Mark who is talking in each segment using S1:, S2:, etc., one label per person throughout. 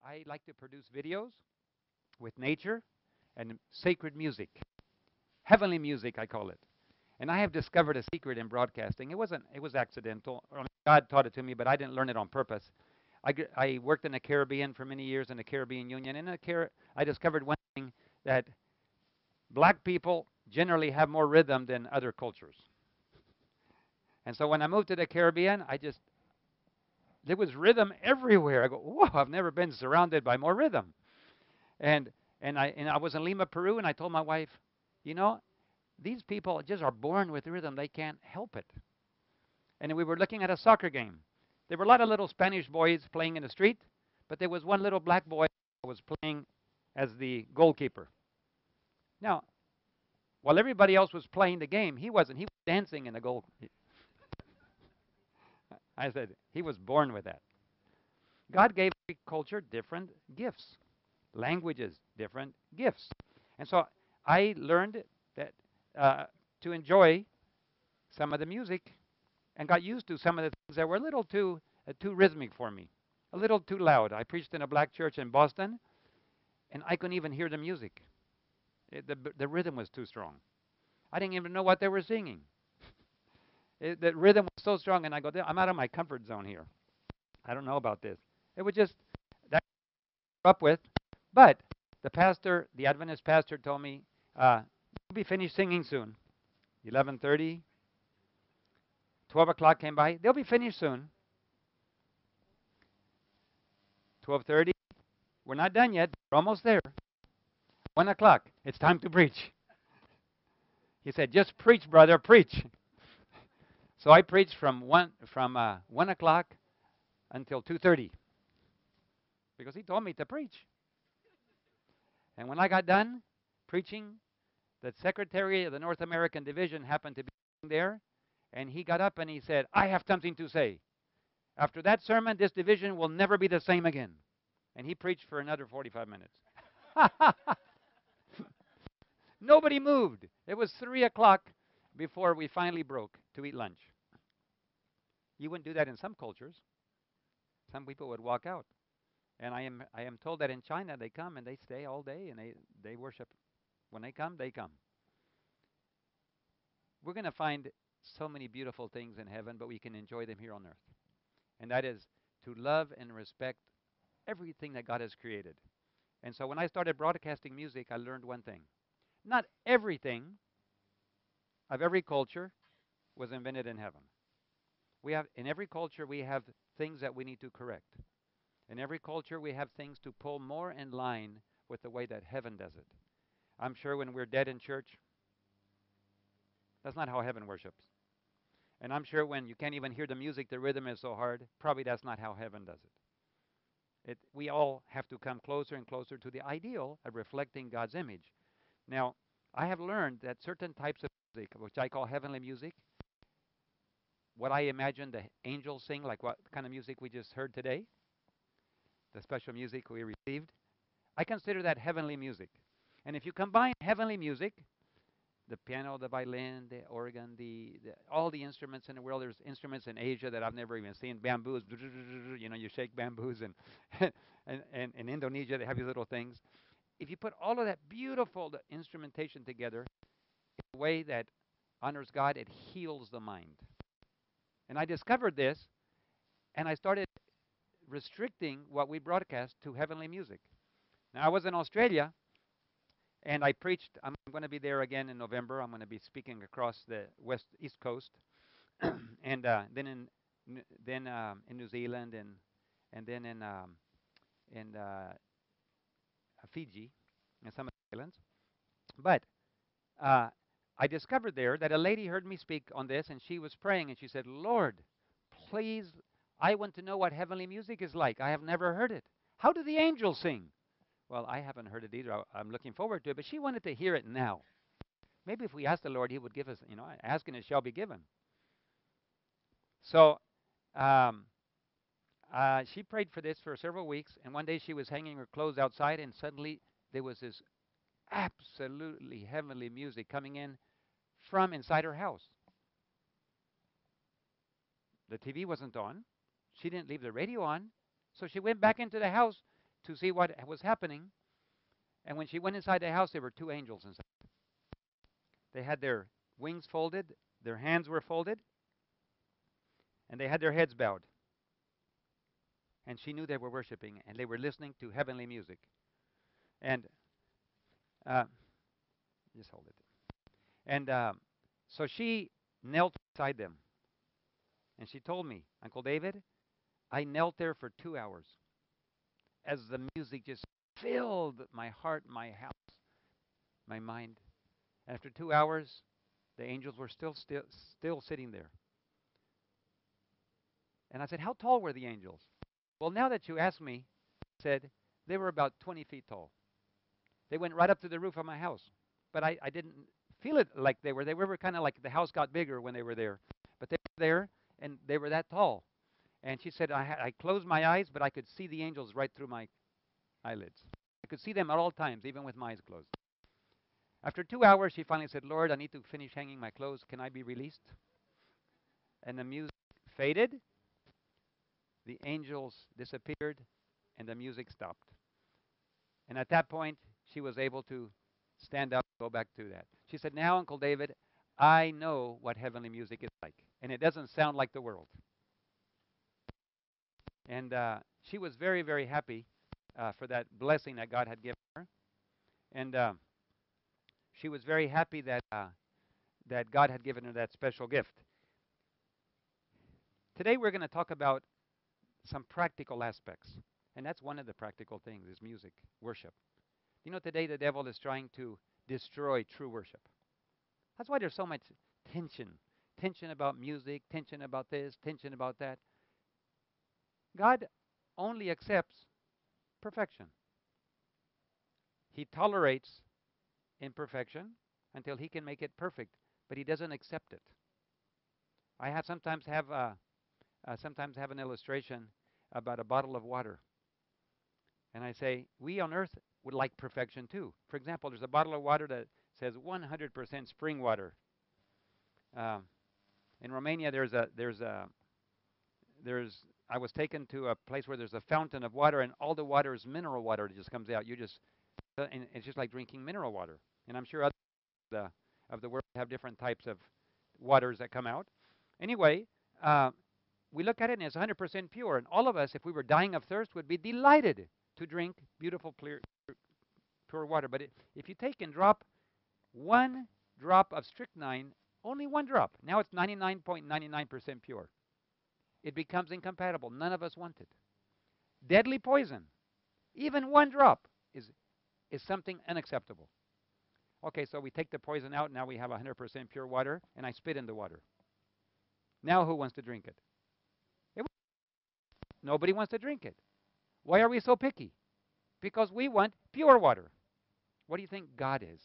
S1: I like to produce videos with nature and sacred music, heavenly music, I call it. And I have discovered a secret in broadcasting. It was accidental. God taught it to me, but I didn't learn it on purpose. I worked in the Caribbean for many years in the Caribbean Union. I discovered one thing, that black people generally have more rhythm than other cultures. And so when I moved to the Caribbean, there was rhythm everywhere. I go, whoa, I've never been surrounded by more rhythm. And I was in Lima, Peru, and I told my wife, you know, these people just are born with rhythm. They can't help it. And we were looking at a soccer game. There were a lot of little Spanish boys playing in the street, but there was one little black boy who was playing as the goalkeeper. Now, while everybody else was playing the game, he wasn't. He was dancing in the goal. I said, he was born with that. God gave every culture different gifts, languages, different gifts. And so I learned that to enjoy some of the music and got used to some of the things that were a little too rhythmic for me, a little too loud. I preached in a black church in Boston, and I couldn't even hear the music. The rhythm was too strong. I didn't even know what they were singing. The rhythm was so strong, and I go, I'm out of my comfort zone here. I don't know about this. It was just that I grew up with. But the Adventist pastor told me, you'll be finished singing soon. 11:30, 12 o'clock came by. They'll be finished soon. 12:30, we're not done yet. We're almost there. 1 o'clock, it's time to preach. He said, just preach, brother, preach. So I preached from 1 o'clock until 2:30 because he told me to preach. And when I got done preaching, the secretary of the North American division happened to be there, and he got up and he said, I have something to say. After that sermon, this division will never be the same again. And he preached for another 45 minutes. Nobody moved. It was 3 o'clock before we finally broke to eat lunch. You wouldn't do that in some cultures. Some people would walk out. And I am told that in China they come and they stay all day and they worship. When they come, they come. We're going to find so many beautiful things in heaven, but we can enjoy them here on earth. And that is to love and respect everything that God has created. And so when I started broadcasting music, I learned one thing. Not everything of every culture was invented in heaven. In every culture, we have things that we need to correct. In every culture, we have things to pull more in line with the way that heaven does it. I'm sure when we're dead in church, that's not how heaven worships. And I'm sure when you can't even hear the music, the rhythm is so hard, probably that's not how heaven does it. We all have to come closer and closer to the ideal of reflecting God's image. Now, I have learned that certain types of music, which I call heavenly music, what I imagine the angels sing, like what kind of music we just heard today, the special music we received, I consider that heavenly music. And if you combine heavenly music, the piano, the violin, the organ, all the instruments in the world, there's instruments in Asia that I've never even seen, bamboos, you shake bamboos, and in Indonesia they have these little things. If you put all of that beautiful instrumentation together in a way that honors God, it heals the mind. And I discovered this, and I started restricting what we broadcast to heavenly music. Now, I was in Australia, and I preached. I'm going to be there again in November. I'm going to be speaking across the east coast, and then in New Zealand, and then in Fiji, and some of the islands. But I discovered there that a lady heard me speak on this, and she was praying, and she said, Lord, please, I want to know what heavenly music is like. I have never heard it. How do the angels sing? Well, I haven't heard it either. I'm looking forward to it, but she wanted to hear it now. Maybe if we ask the Lord, he would give us, ask and it shall be given. So she prayed for this for several weeks, and one day she was hanging her clothes outside, and suddenly there was this absolutely heavenly music coming in from inside her house. The TV wasn't on. She didn't leave the radio on. So she went back into the house, to see what was happening. And when she went inside the house, there were two angels inside. They had their wings folded, their hands were folded, and they had their heads bowed. And she knew they were worshiping, and they were listening to heavenly music. And just hold it. And so she knelt beside them. And she told me, Uncle David, I knelt there for 2 hours as the music just filled my heart, my house, my mind. After 2 hours, the angels were still sitting there. And I said, how tall were the angels? Well, now that you ask me, I said, they were about 20 feet tall. They went right up to the roof of my house. But I didn't feel it like they were. They were kind of like the house got bigger when they were there. But they were there, and they were that tall. And she said, I closed my eyes, but I could see the angels right through my eyelids. I could see them at all times, even with my eyes closed. After 2 hours, she finally said, Lord, I need to finish hanging my clothes. Can I be released? And the music faded. The angels disappeared, and the music stopped. And at that point, she was able to stand up and go back to that. She said, now, Uncle David, I know what heavenly music is like, and it doesn't sound like the world. And she was very, very happy for that blessing that God had given her. And she was very happy that that God had given her that special gift. Today we're going to talk about some practical aspects. And that's one of the practical things is music, worship. You know, today the devil is trying to destroy true worship. That's why there's so much tension. Tension about music, tension about this, tension about that. God only accepts perfection. He tolerates imperfection until he can make it perfect, but he doesn't accept it. I have sometimes have an illustration about a bottle of water. And I say, we on earth would like perfection too. For example, there's a bottle of water that says 100% spring water. In Romania, I was taken to a place where there's a fountain of water, and all the water is mineral water that just comes out. And it's just like drinking mineral water. And I'm sure others of the world have different types of waters that come out. Anyway, we look at it and it's 100% pure. And all of us, if we were dying of thirst, would be delighted to drink beautiful, clear, pure water. But if you take and drop 1 drop of strychnine, only 1 drop, now it's 99.99% pure. It becomes incompatible. None of us want it. Deadly poison, even 1 drop is something unacceptable. Okay, so we take the poison out. Now we have 100% pure water, and I spit in the water. Now who wants to drink it? Nobody wants to drink it. Why are we so picky? Because we want pure water. What do you think God is?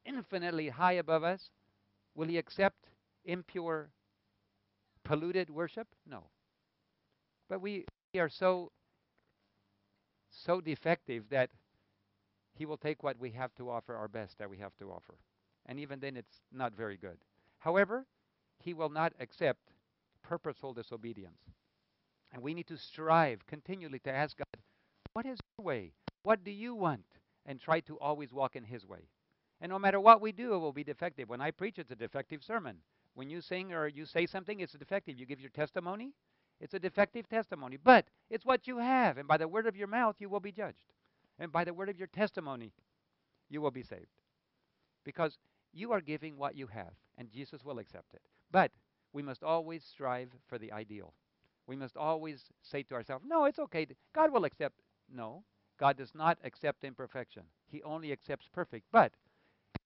S1: Infinitely high above us. Will he accept impure, polluted worship? No. But we are so defective that he will take what we have to offer, our best that we have to offer. And even then it's not very good. However, he will not accept purposeful disobedience. And we need to strive continually to ask God, what is your way? What do you want? And try to always walk in his way. And no matter what we do, it will be defective. When I preach, it's a defective sermon. When you sing or you say something, it's a defective. You give your testimony, it's a defective testimony. But it's what you have. And by the word of your mouth, you will be judged. And by the word of your testimony, you will be saved. Because you are giving what you have, and Jesus will accept it. But we must always strive for the ideal. We must always say to ourselves, no, it's okay. God will accept. No, God does not accept imperfection. He only accepts perfect. But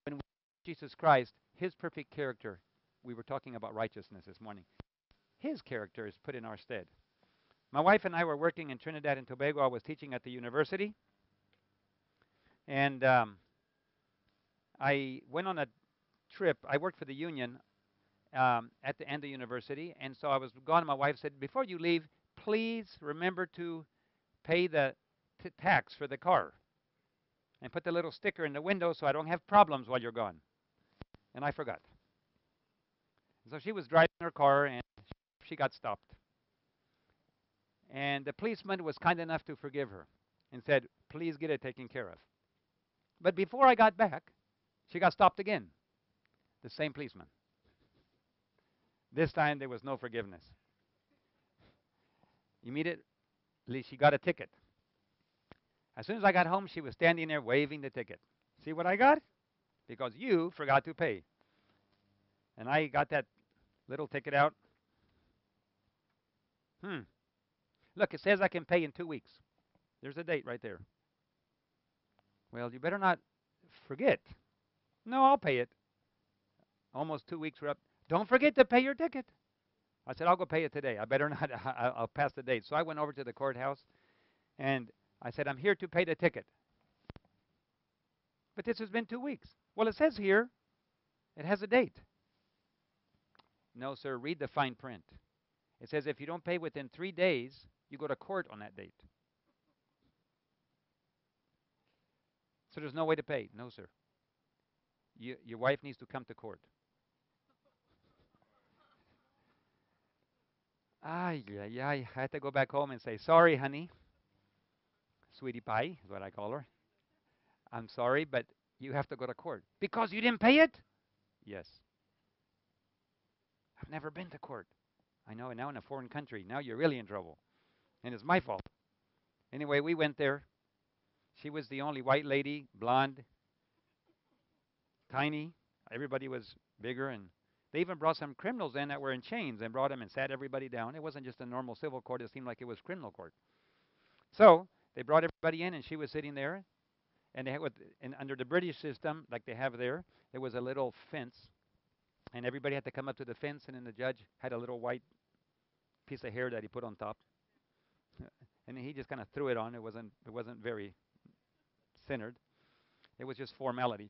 S1: when we Jesus Christ, his perfect character, we were talking about righteousness this morning, his character is put in our stead. My wife and I were working in Trinidad and Tobago. I was teaching at the university. And I went on a trip. I worked for the union at the end of the university. And so I was gone. And my wife said, before you leave, please remember to pay the tax for the car. And put the little sticker in the window so I don't have problems while you're gone. And I forgot. So she was driving her car and she got stopped. And the policeman was kind enough to forgive her. and said, please get it taken care of. But before I got back, she got stopped again. The same policeman. This time there was no forgiveness. Immediately she got a ticket. As soon as I got home, she was standing there waving the ticket. See what I got? Because you forgot to pay. And I got that little ticket out. Look, it says I can pay in 2 weeks. There's a date right there. Well, you better not forget. No, I'll pay it. Almost 2 weeks were up. Don't forget to pay your ticket. I said, I'll go pay it today. I better not. I'll pass the date. So I went over to the courthouse, and I said, I'm here to pay the ticket. But this has been 2 weeks. Well, it says here, it has a date. No, sir, read the fine print. It says if you don't pay within 3 days, you go to court on that date. So there's no way to pay. No, sir. Your wife needs to come to court. I had to go back home and say, sorry, honey. Sweetie pie is what I call her. I'm sorry, but you have to go to court. Because you didn't pay it? Yes. I've never been to court. I know, and now in a foreign country. Now you're really in trouble. And it's my fault. Anyway, we went there. She was the only white lady, blonde, tiny. Everybody was bigger, and they even brought some criminals in that were in chains and brought them and sat everybody down. It wasn't just a normal civil court. It seemed like it was criminal court. So they brought everybody in, and she was sitting there. And they had and under the British system, like they have there was a little fence, and everybody had to come up to the fence, and then the judge had a little white piece of hair that he put on top, and he just kind of threw it on. It wasn't very centered. It was just formality.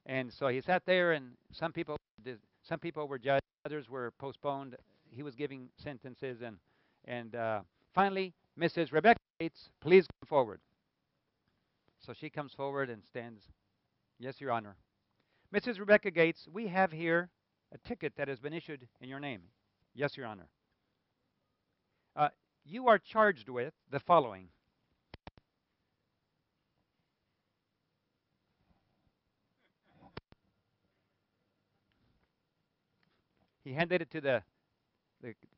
S1: And so he sat there, and some people were judged, others were postponed. He was giving sentences, and finally, Mrs. Rebecca Gates, please come forward. So she comes forward and stands. Yes, Your Honor. Mrs. Rebecca Gates, we have here a ticket that has been issued in your name. Yes, Your Honor. You are charged with the following. He handed it to the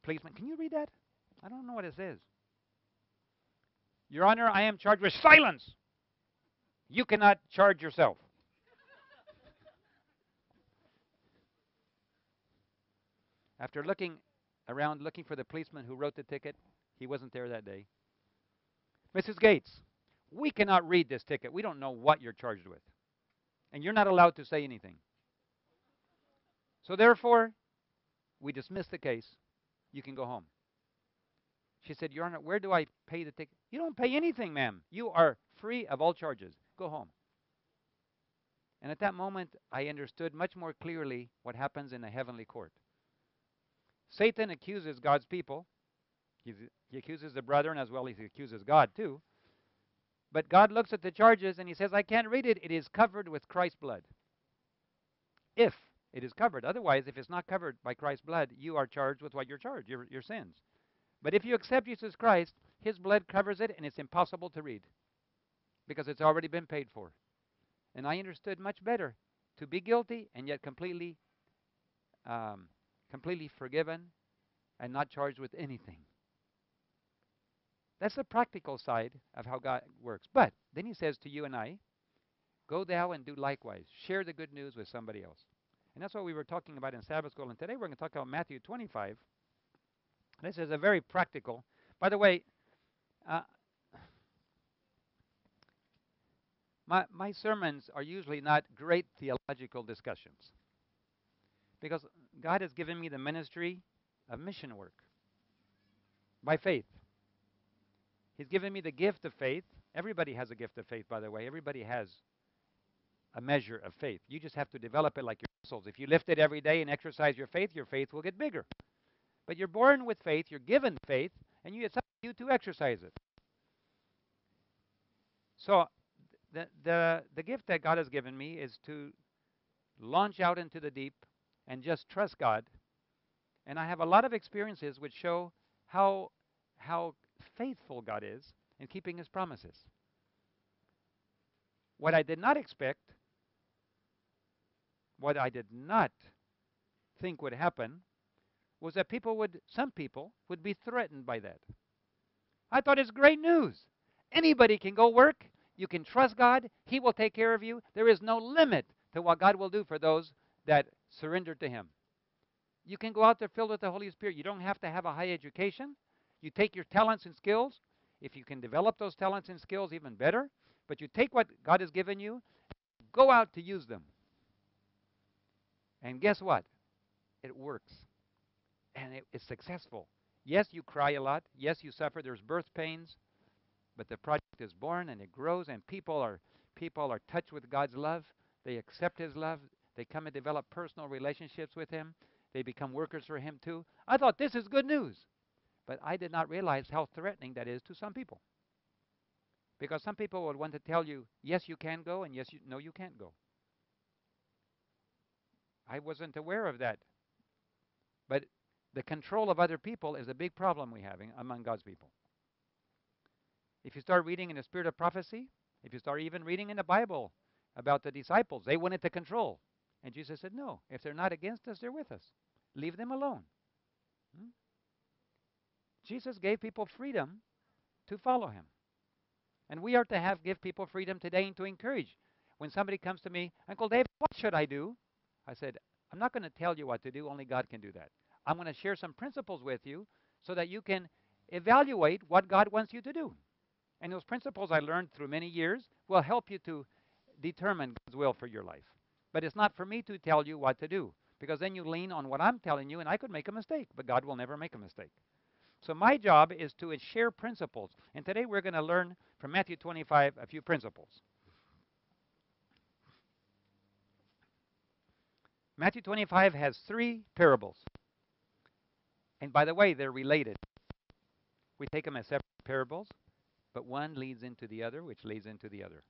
S1: policeman. Can you read that? I don't know what it says. Your Honor, I am charged with silence. You cannot charge yourself. After looking around, looking for the policeman who wrote the ticket, he wasn't there that day. Mrs. Gates, we cannot read this ticket. We don't know what you're charged with. And you're not allowed to say anything. So therefore, we dismiss the case. You can go home. She said, Your Honor, where do I pay the ticket? You don't pay anything, ma'am. You are free of all charges. Go home. And at that moment, I understood much more clearly what happens in the heavenly court. Satan accuses God's people. He accuses the brethren as well as he accuses God too. But God looks at the charges and he says, I can't read it. It is covered with Christ's blood. If it is covered. Otherwise, if it's not covered by Christ's blood, you are charged with what you're charged, your sins. But if you accept Jesus Christ, his blood covers it, and it's impossible to read because it's already been paid for. And I understood much better to be guilty and yet completely forgiven and not charged with anything. That's the practical side of how God works. But then he says to you and I, go thou and do likewise. Share the good news with somebody else. And that's what we were talking about in Sabbath school. And today we're going to talk about Matthew 25. This is a very practical. By the way, my sermons are usually not great theological discussions because God has given me the ministry of mission work by faith. He's given me the gift of faith. Everybody has a gift of faith, by the way. Everybody has a measure of faith. You just have to develop it like your muscles. If you lift it every day and exercise your faith will get bigger. But you're born with faith, you're given faith, and it's up to you to exercise it. So the gift that God has given me is to launch out into the deep and just trust God. And I have a lot of experiences which show how faithful God is and keeping His promises. What I did not expect, what I did not think would happen, was that some people would be threatened by that. I thought it's great news. Anybody can go work. You can trust God. He will take care of you. There is no limit to what God will do for those that surrender to Him. You can go out there filled with the Holy Spirit. You don't have to have a high education. You take your talents and skills. If you can develop those talents and skills, even better. But you take what God has given you, go out to use them. And guess what? It works. And it's successful. Yes, you cry a lot. Yes, you suffer. There's birth pains. But the project is born and it grows, and people are touched with God's love. They accept His love. They come and develop personal relationships with Him. They become workers for Him too. I thought this is good news. But I did not realize how threatening that is to some people. Because some people would want to tell you, yes, you can go, and no, you can't go. I wasn't aware of that. But the control of other people is a big problem we have among God's people. If you start reading in the spirit of prophecy, if you start even reading in the Bible about the disciples, they wanted to control. And Jesus said, no, if they're not against us, they're with us. Leave them alone. Jesus gave people freedom to follow Him. And we are to give people freedom today and to encourage. When somebody comes to me, Uncle David, what should I do? I said, I'm not going to tell you what to do. Only God can do that. I'm going to share some principles with you so that you can evaluate what God wants you to do. And those principles I learned through many years will help you to determine God's will for your life. But it's not for me to tell you what to do, because then you lean on what I'm telling you, and I could make a mistake, but God will never make a mistake. So my job is to share principles. And today we're going to learn from Matthew 25 a few principles. Matthew 25 has 3 parables. And by the way, they're related. We take them as separate parables, but one leads into the other, which leads into the other.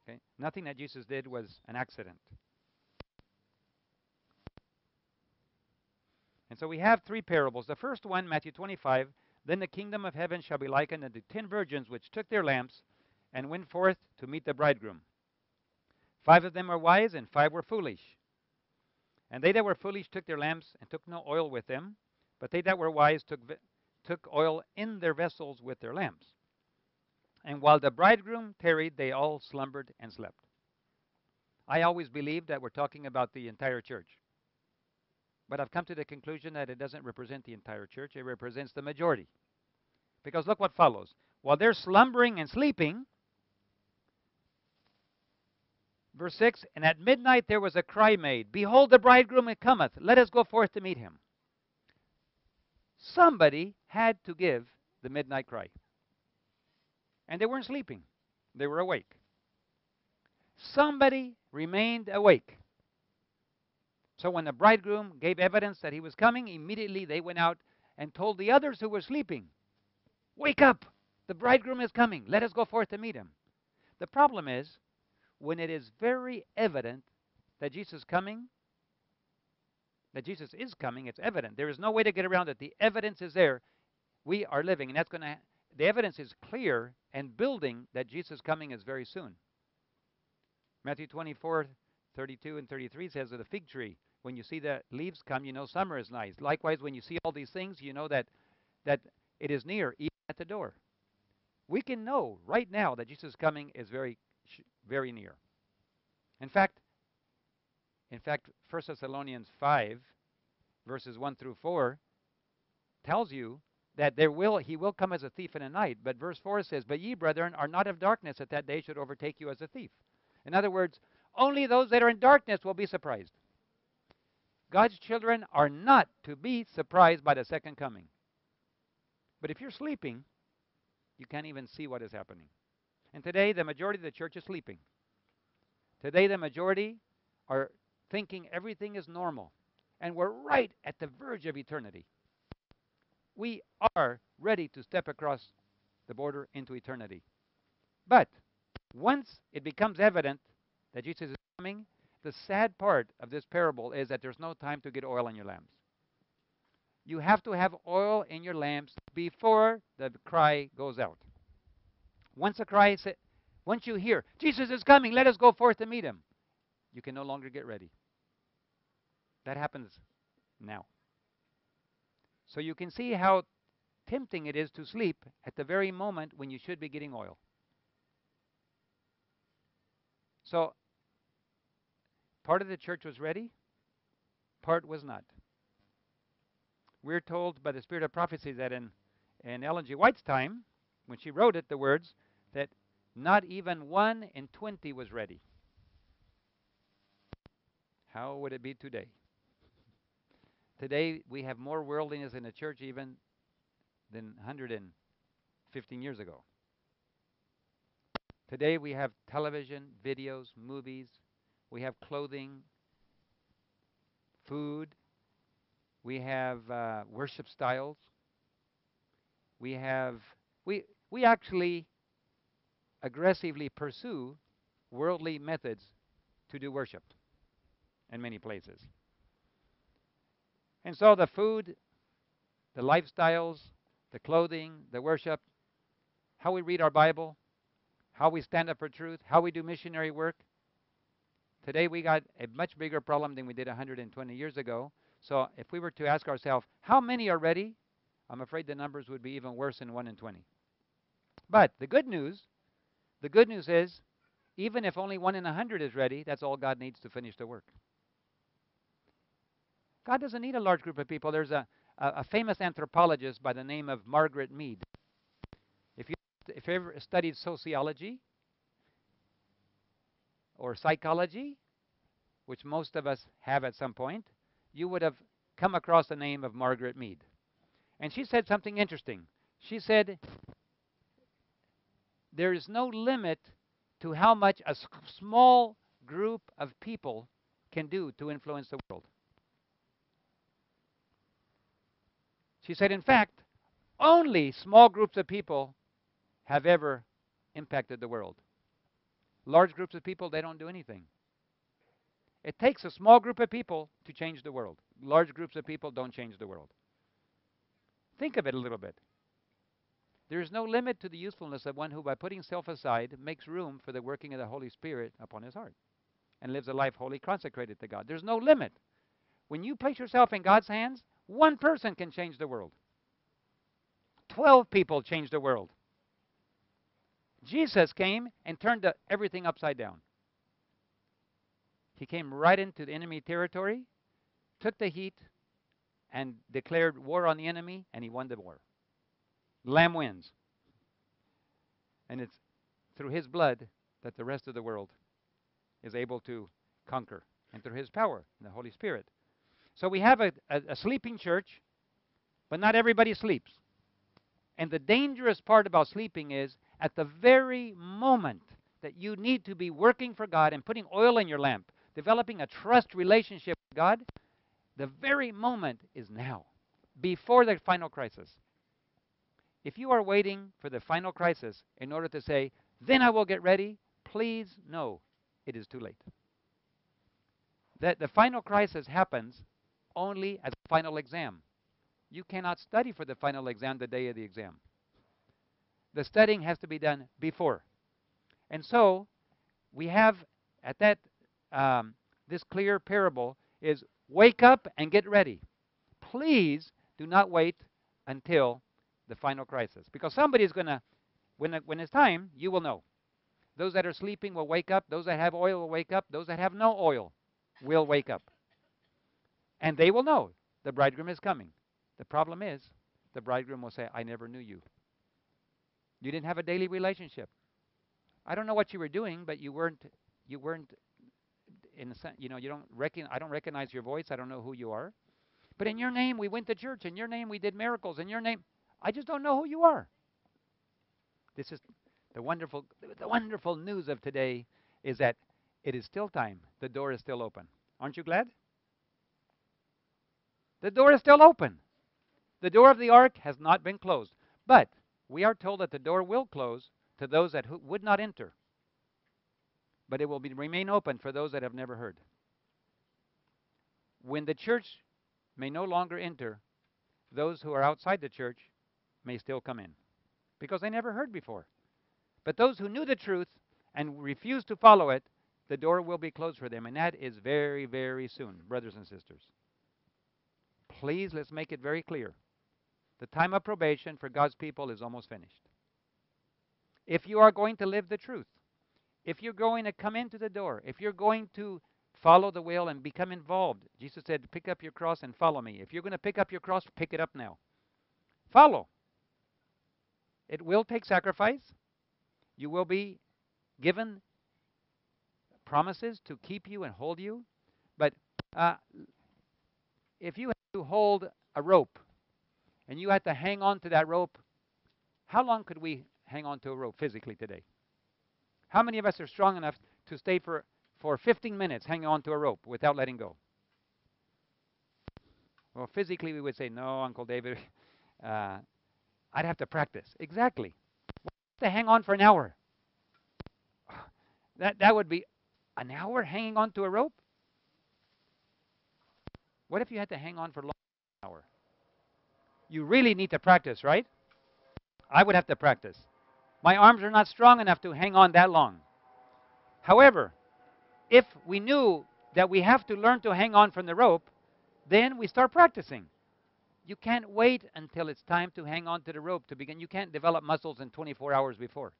S1: Okay? Nothing that Jesus did was an accident. And so we have 3 parables. The first one, Matthew 25, then the kingdom of heaven shall be likened unto 10 virgins which took their lamps and went forth to meet the bridegroom. 5 of them were wise, and 5 were foolish. And they that were foolish took their lamps and took no oil with them, but they that were wise took oil in their vessels with their lamps. And while the bridegroom tarried, they all slumbered and slept. I always believed that we're talking about the entire church. But I've come to the conclusion that it doesn't represent the entire church. It represents the majority. Because look what follows. While they're slumbering and sleeping, verse 6, and at midnight there was a cry made, behold, the bridegroom cometh, let us go forth to meet him. Somebody had to give the midnight cry. And they weren't sleeping. They were awake. Somebody remained awake. So when the bridegroom gave evidence that he was coming, immediately they went out and told the others who were sleeping, wake up, the bridegroom is coming, let us go forth to meet him. The problem is, when it is very evident that Jesus is coming, it's evident. There is no way to get around it. The evidence is there. We are living, and the evidence is clear and building that Jesus' coming is very soon. Matthew 24, 32 and 33 says of the fig tree, when you see the leaves come, you know summer is nice. Likewise, when you see all these things, you know that it is near, even at the door. We can know right now that Jesus' coming is very, very near. In fact, 1 Thessalonians 5, verses 1 through 4, tells you that he will come as a thief in the night. But verse 4 says, but ye, brethren, are not of darkness, that that day should overtake you as a thief. In other words, only those that are in darkness will be surprised. God's children are not to be surprised by the second coming. But if you're sleeping, you can't even see what is happening. And today, the majority of the church is sleeping. Today, the majority are thinking everything is normal. And we're right at the verge of eternity. We are ready to step across the border into eternity. But once it becomes evident that Jesus is coming, the sad part of this parable is that there's no time to get oil in your lamps. You have to have oil in your lamps before the cry goes out. Once you hear, Jesus is coming, let us go forth to meet him, you can no longer get ready. That happens now. So you can see how tempting it is to sleep at the very moment when you should be getting oil. So, part of the church was ready, part was not. We're told by the Spirit of Prophecy that in Ellen G. White's time, when she wrote it, the words, that not even 1 in 20 was ready. How would it be today? Today, we have more worldliness in the church even than 115 years ago. Today, we have television, videos, movies. We have clothing, food. We have worship styles. We actually aggressively pursue worldly methods to do worship in many places. And so the food, the lifestyles, the clothing, the worship, how we read our Bible, how we stand up for truth, how we do missionary work. Today we got a much bigger problem than we did 120 years ago. So if we were to ask ourselves, how many are ready? I'm afraid the numbers would be even worse than 1 in 20. But the good news is, even if only 1 in 100 is ready, that's all God needs to finish the work. God doesn't need a large group of people. There's a famous anthropologist by the name of Margaret Mead. If you ever studied sociology or psychology, which most of us have at some point, you would have come across the name of Margaret Mead. And she said something interesting. She said, there is no limit to how much a small group of people can do to influence the world. She said, in fact, only small groups of people have ever impacted the world. Large groups of people, they don't do anything. It takes a small group of people to change the world. Large groups of people don't change the world. Think of it a little bit. There is no limit to the usefulness of one who, by putting self aside, makes room for the working of the Holy Spirit upon his heart and lives a life wholly consecrated to God. There's no limit. When you place yourself in God's hands, one person can change the world. 12 people changed the world. Jesus came and turned everything upside down. He came right into the enemy territory, took the heat, and declared war on the enemy, and he won the war. The Lamb wins. And it's through his blood that the rest of the world is able to conquer, and through his power, the Holy Spirit. So we have a sleeping church, but not everybody sleeps. And the dangerous part about sleeping is, at the very moment that you need to be working for God and putting oil in your lamp, developing a trust relationship with God, the very moment is now, before the final crisis. If you are waiting for the final crisis in order to say, then I will get ready, please know it is too late. That the final crisis happens only at the final exam. You cannot study for the final exam the day of the exam. The studying has to be done before. And so we have at that this clear parable is, wake up and get ready. Please do not wait until the final crisis, because somebody is going to, when it's time, you will know. Those that are sleeping will wake up. Those that have oil will wake up. Those that have no oil will wake up. And they will know the bridegroom is coming. The problem is, the bridegroom will say, I never knew you. You didn't have a daily relationship. I don't know what you were doing, but you weren't in the sense, you don't I don't recognize your voice. I don't know who you are. But in your name, we went to church. In your name, we did miracles. In your name, I just don't know who you are. This is the wonderful news of today, is that it is still time. The door is still open. Aren't you glad? The door is still open. The door of the ark has not been closed. But we are told that the door will close to those that would not enter. But it will remain open for those that have never heard. When the church may no longer enter, those who are outside the church may still come in, because they never heard before. But those who knew the truth and refused to follow it, the door will be closed for them. And that is very, very soon, brothers and sisters. Please, let's make it very clear. The time of probation for God's people is almost finished. If you are going to live the truth, if you're going to come into the door, if you're going to follow the will and become involved, Jesus said, pick up your cross and follow me. If you're going to pick up your cross, pick it up now. Follow. It will take sacrifice. You will be given promises to keep you and hold you. But if you have to hold a rope and you have to hang on to that rope, how long could we hang on to a rope physically today? How many of us are strong enough to stay for 15 minutes hanging on to a rope without letting go? Well, physically we would say, no, Uncle David, I'd have to practice. Exactly. To hang on for an hour. That would be an hour hanging on to a rope? What if you had to hang on for an hour? You really need to practice, right? I would have to practice. My arms are not strong enough to hang on that long. However, if we knew that we have to learn to hang on from the rope, then we start practicing. You can't wait until it's time to hang on to the rope to begin. You can't develop muscles in 24 hours before.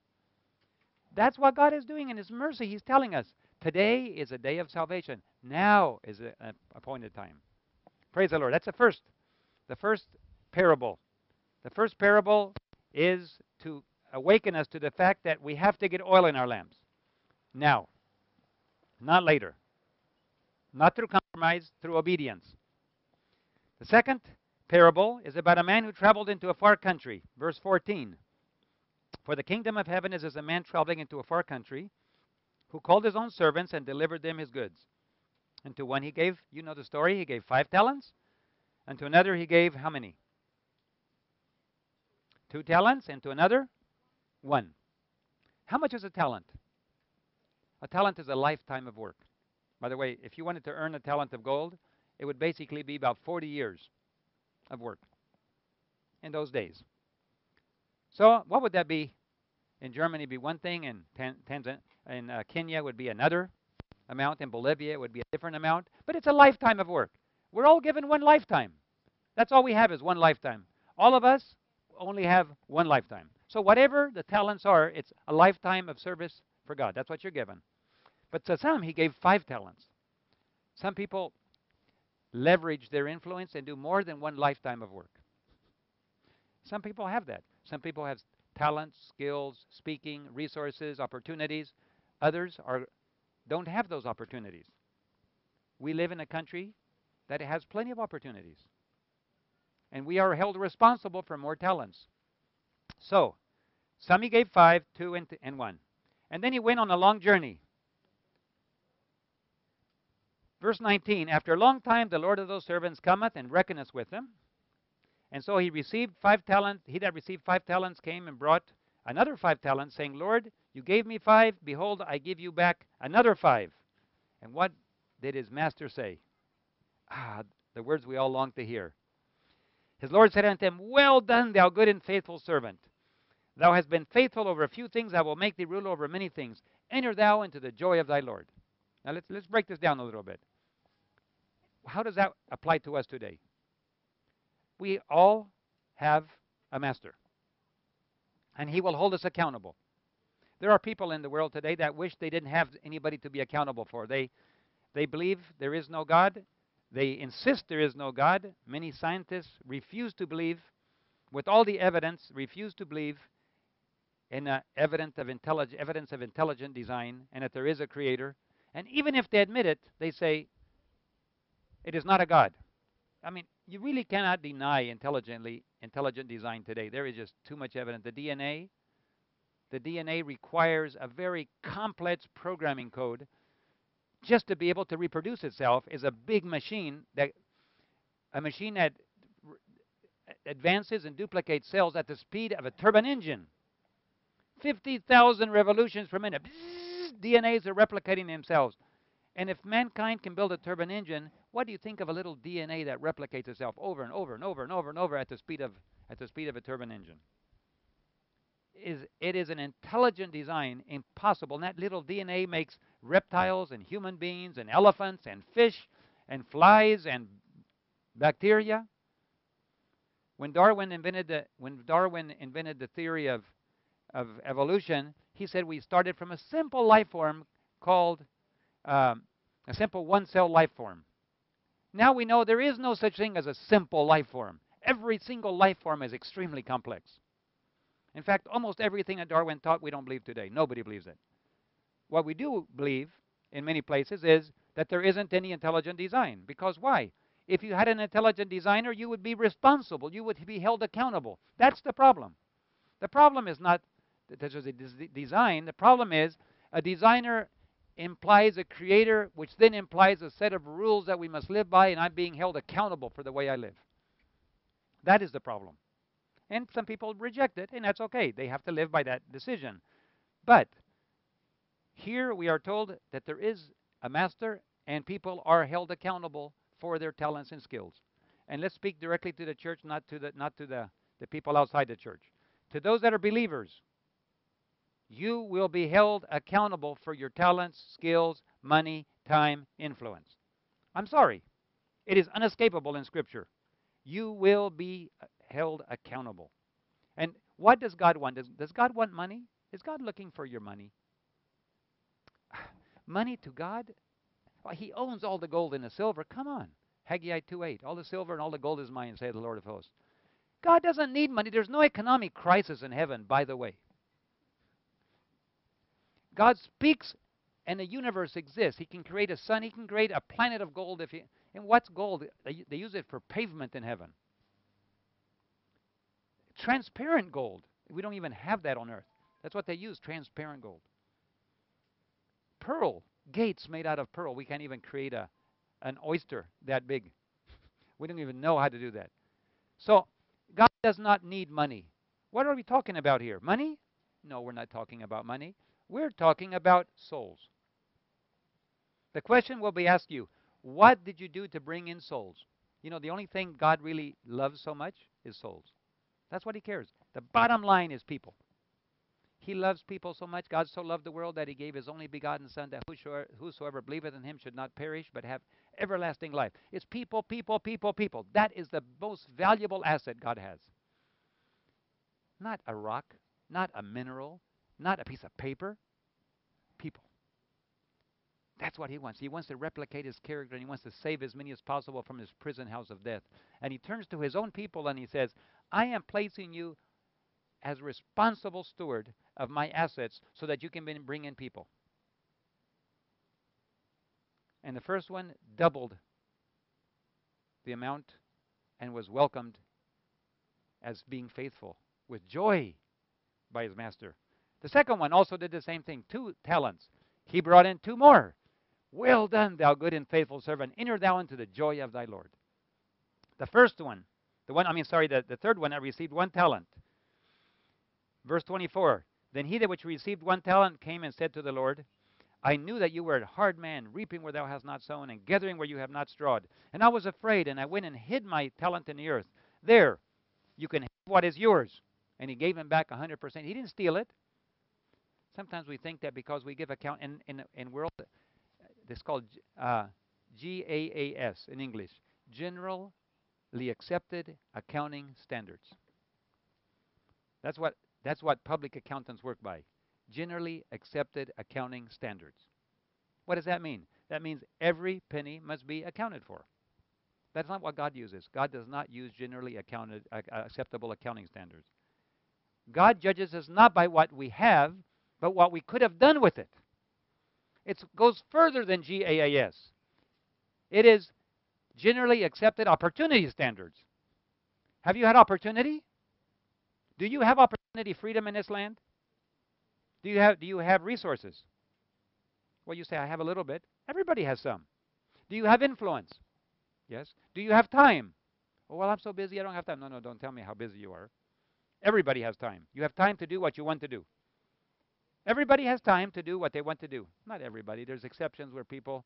S1: That's what God is doing in His mercy. He's telling us, today is a day of salvation. Now is an appointed time. Praise the Lord. That's the first parable. The first parable is to awaken us to the fact that we have to get oil in our lamps. Now, not later. Not through compromise, through obedience. The second parable is about a man who traveled into a far country. Verse 14. For the kingdom of heaven is as a man traveling into a far country, who called his own servants and delivered them his goods. And to one he gave, you know the story, he gave 5 talents. And to another he gave how many? 2 talents. And to another, 1. How much is a talent? A talent is a lifetime of work. By the way, if you wanted to earn a talent of gold, it would basically be about 40 years of work in those days. So what would that be? In Germany it would be one thing, in Kenya would be another amount, in Bolivia it would be a different amount, but it's a lifetime of work. We're all given one lifetime. That's all we have is one lifetime. All of us only have one lifetime. So whatever the talents are, it's a lifetime of service for God. That's what you're given. But to some, he gave 5 talents. Some people leverage their influence and do more than one lifetime of work. Some people have that. Some people have talents, skills, speaking, resources, opportunities. Others don't have those opportunities. We live in a country that has plenty of opportunities. And we are held responsible for more talents. So, some he gave 5, 2, and 1. And then he went on a long journey. Verse 19, after a long time the Lord of those servants cometh and reckoneth with them. And so he received 5 talents. He that received 5 talents came and brought another 5 talents, saying, Lord, you gave me 5. Behold, I give you back another 5. And what did his master say? The words we all long to hear. His Lord said unto him, well done, thou good and faithful servant. Thou hast been faithful over a few things. I will make thee ruler over many things. Enter thou into the joy of thy Lord. Now let's break this down a little bit. How does that apply to us today? We all have a master, and he will hold us accountable. There are people in the world today that wish they didn't have anybody to be accountable for. They believe there is no God. They insist there is no God. Many scientists refuse to believe, with all the evidence, refuse to believe in evidence of intelligent design and that there is a creator. And even if they admit it, they say it is not a God. I mean, you really cannot deny intelligent design today. There is just too much evidence. The DNA requires a very complex programming code just to be able to reproduce itself. Is a big machine that advances and duplicates cells at the speed of a turbine engine. 50,000 revolutions per minute. Bzzz, DNAs are replicating themselves. And if mankind can build a turbine engine, what do you think of a little DNA that replicates itself over and over and over and over and over at the speed of a turbine engine? it is an intelligent design, impossible. And that little DNA makes reptiles and human beings and elephants and fish and flies and bacteria. When Darwin invented the theory of evolution, he said we started from a simple life form called a simple one-cell life form. Now we know there is no such thing as a simple life form. Every single life form is extremely complex. In fact, almost everything that Darwin taught, we don't believe today. Nobody believes it. What we do believe in many places is that there isn't any intelligent design. Because why? If you had an intelligent designer, you would be responsible. You would be held accountable. That's the problem. The problem is not that there's a design. The problem is a designer implies a creator, which then implies a set of rules that we must live by, and I'm being held accountable for the way I live. That is the problem. And some people reject it, and that's okay. They have to live by that decision. But here we are told that there is a master, and people are held accountable for their talents and skills. And let's speak directly to the church, not to the people outside the church. To those that are believers, you will be held accountable for your talents, skills, money, time, influence. I'm sorry. It is unescapable in Scripture. You will be held accountable. And what does God want? Does God want money? Is God looking for your money? Money to God? Well, He owns all the gold and the silver. Come on. Haggai 2:8. All the silver and all the gold is mine, saith the Lord of hosts. God doesn't need money. There's no economic crisis in heaven, by the way. God speaks and the universe exists. He can create a sun. He can create a planet of gold. And what's gold? They use it for pavement in heaven. Transparent gold. We don't even have that on earth. That's what they use, transparent gold. Pearl. Gates made out of pearl. We can't even create an oyster that big. We don't even know how to do that. So God does not need money. What are we talking about here? Money? No, we're not talking about money. We're talking about souls. The question will be asked you, what did you do to bring in souls? You know, the only thing God really loves so much is souls. That's what He cares. The bottom line is people. He loves people so much. God so loved the world that He gave His only begotten Son, that whosoever believeth in Him should not perish but have everlasting life. It's people, people, people, people. That is the most valuable asset God has. Not a rock, not a mineral, not a piece of paper. People. That's what He wants. He wants to replicate His character, and He wants to save as many as possible from His prison house of death. And He turns to His own people and He says, I am placing you as responsible steward of my assets so that you can bring in people. And the first one doubled the amount and was welcomed as being faithful with joy by his master. The second one also did the same thing, 2 talents. He brought in 2 more. Well done, thou good and faithful servant. Enter thou into the joy of thy Lord. The third one that received 1 talent. Verse 24, then he that which received 1 talent came and said to the Lord, I knew that you were a hard man, reaping where thou hast not sown, and gathering where you have not strawed. And I was afraid, and I went and hid my talent in the earth. There, you can have what is yours. And he gave him back 100%. He didn't steal it. Sometimes we think that because we give account in world, it's called GAAP in English, Generally Accepted Accounting Standards. That's what public accountants work by. Generally accepted accounting standards. What does that mean? That means every penny must be accounted for. That's not what God uses. God does not use generally acceptable accounting standards. God judges us not by what we have, but what we could have done with it. It goes further than GAAP. It is generally accepted opportunity standards. Have you had opportunity? Do you have opportunity freedom in this land? Do you have resources? Well, you say, I have a little bit. Everybody has some. Do you have influence? Yes. Do you have time? Oh, well, I'm so busy, I don't have time. No, don't tell me how busy you are. Everybody has time. You have time to do what you want to do. Everybody has time to do what they want to do. Not everybody. There's exceptions where people,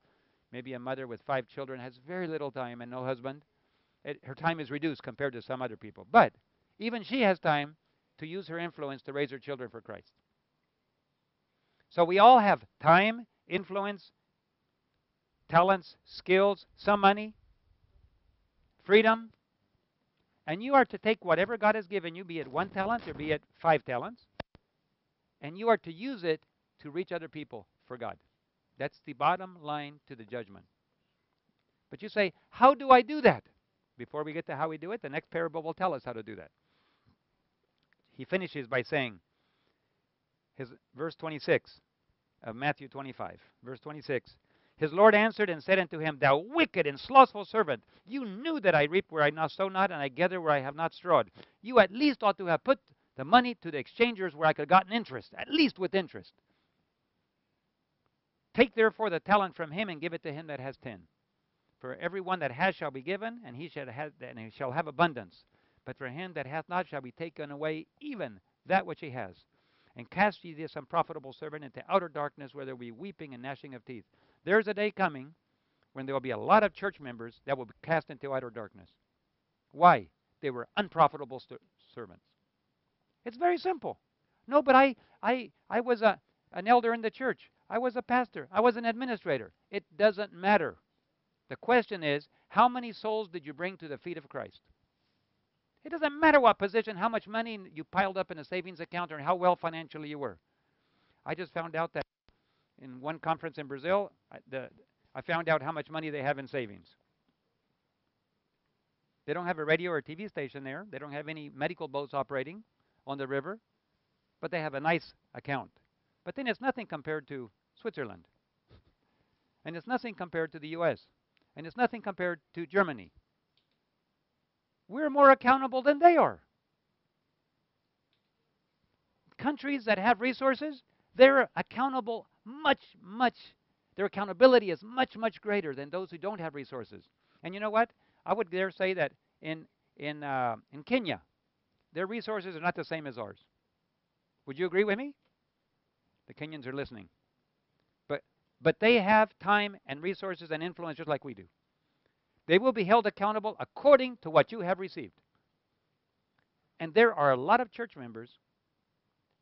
S1: maybe a mother with 5 children has very little time and no husband. Her time is reduced compared to some other people. But even she has time to use her influence to raise her children for Christ. So we all have time, influence, talents, skills, some money, freedom, and you are to take whatever God has given you, be it 1 talent or be it 5 talents, and you are to use it to reach other people for God. That's the bottom line to the judgment. But you say, how do I do that? Before we get to how we do it, the next parable will tell us how to do that. He finishes by saying, verse 26 of Matthew 25, verse 26, his Lord answered and said unto him, thou wicked and slothful servant, you knew that I reap where I sow not, and I gather where I have not strawed. You at least ought to have put the money to the exchangers where I could have gotten interest, at least with interest. Take therefore the talent from him and give it to him that has 10. For every one that has shall be given, and he shall have abundance. But for him that hath not shall be taken away even that which he has. And cast ye this unprofitable servant into outer darkness, where there will be weeping and gnashing of teeth. There's a day coming when there will be a lot of church members that will be cast into outer darkness. Why? They were unprofitable servants. It's very simple. No, but I was an elder in the church. I was a pastor. I was an administrator. It doesn't matter. The question is, how many souls did you bring to the feet of Christ? It doesn't matter what position, how much money you piled up in a savings account, or how well financially you were. I just found out that in one conference in Brazil, I found out how much money they have in savings. They don't have a radio or a TV station there. They don't have any medical boats operating on the river, but they have a nice account. But then it's nothing compared to Switzerland. And it's nothing compared to the U.S. And it's nothing compared to Germany. We're more accountable than they are. Countries that have resources, they're accountable their accountability is much greater than those who don't have resources. And you know what? I would dare say that in Kenya, their resources are not the same as ours. Would you agree with me? The Kenyans are listening. But they have time and resources and influence just like we do. They will be held accountable according to what you have received. And there are a lot of church members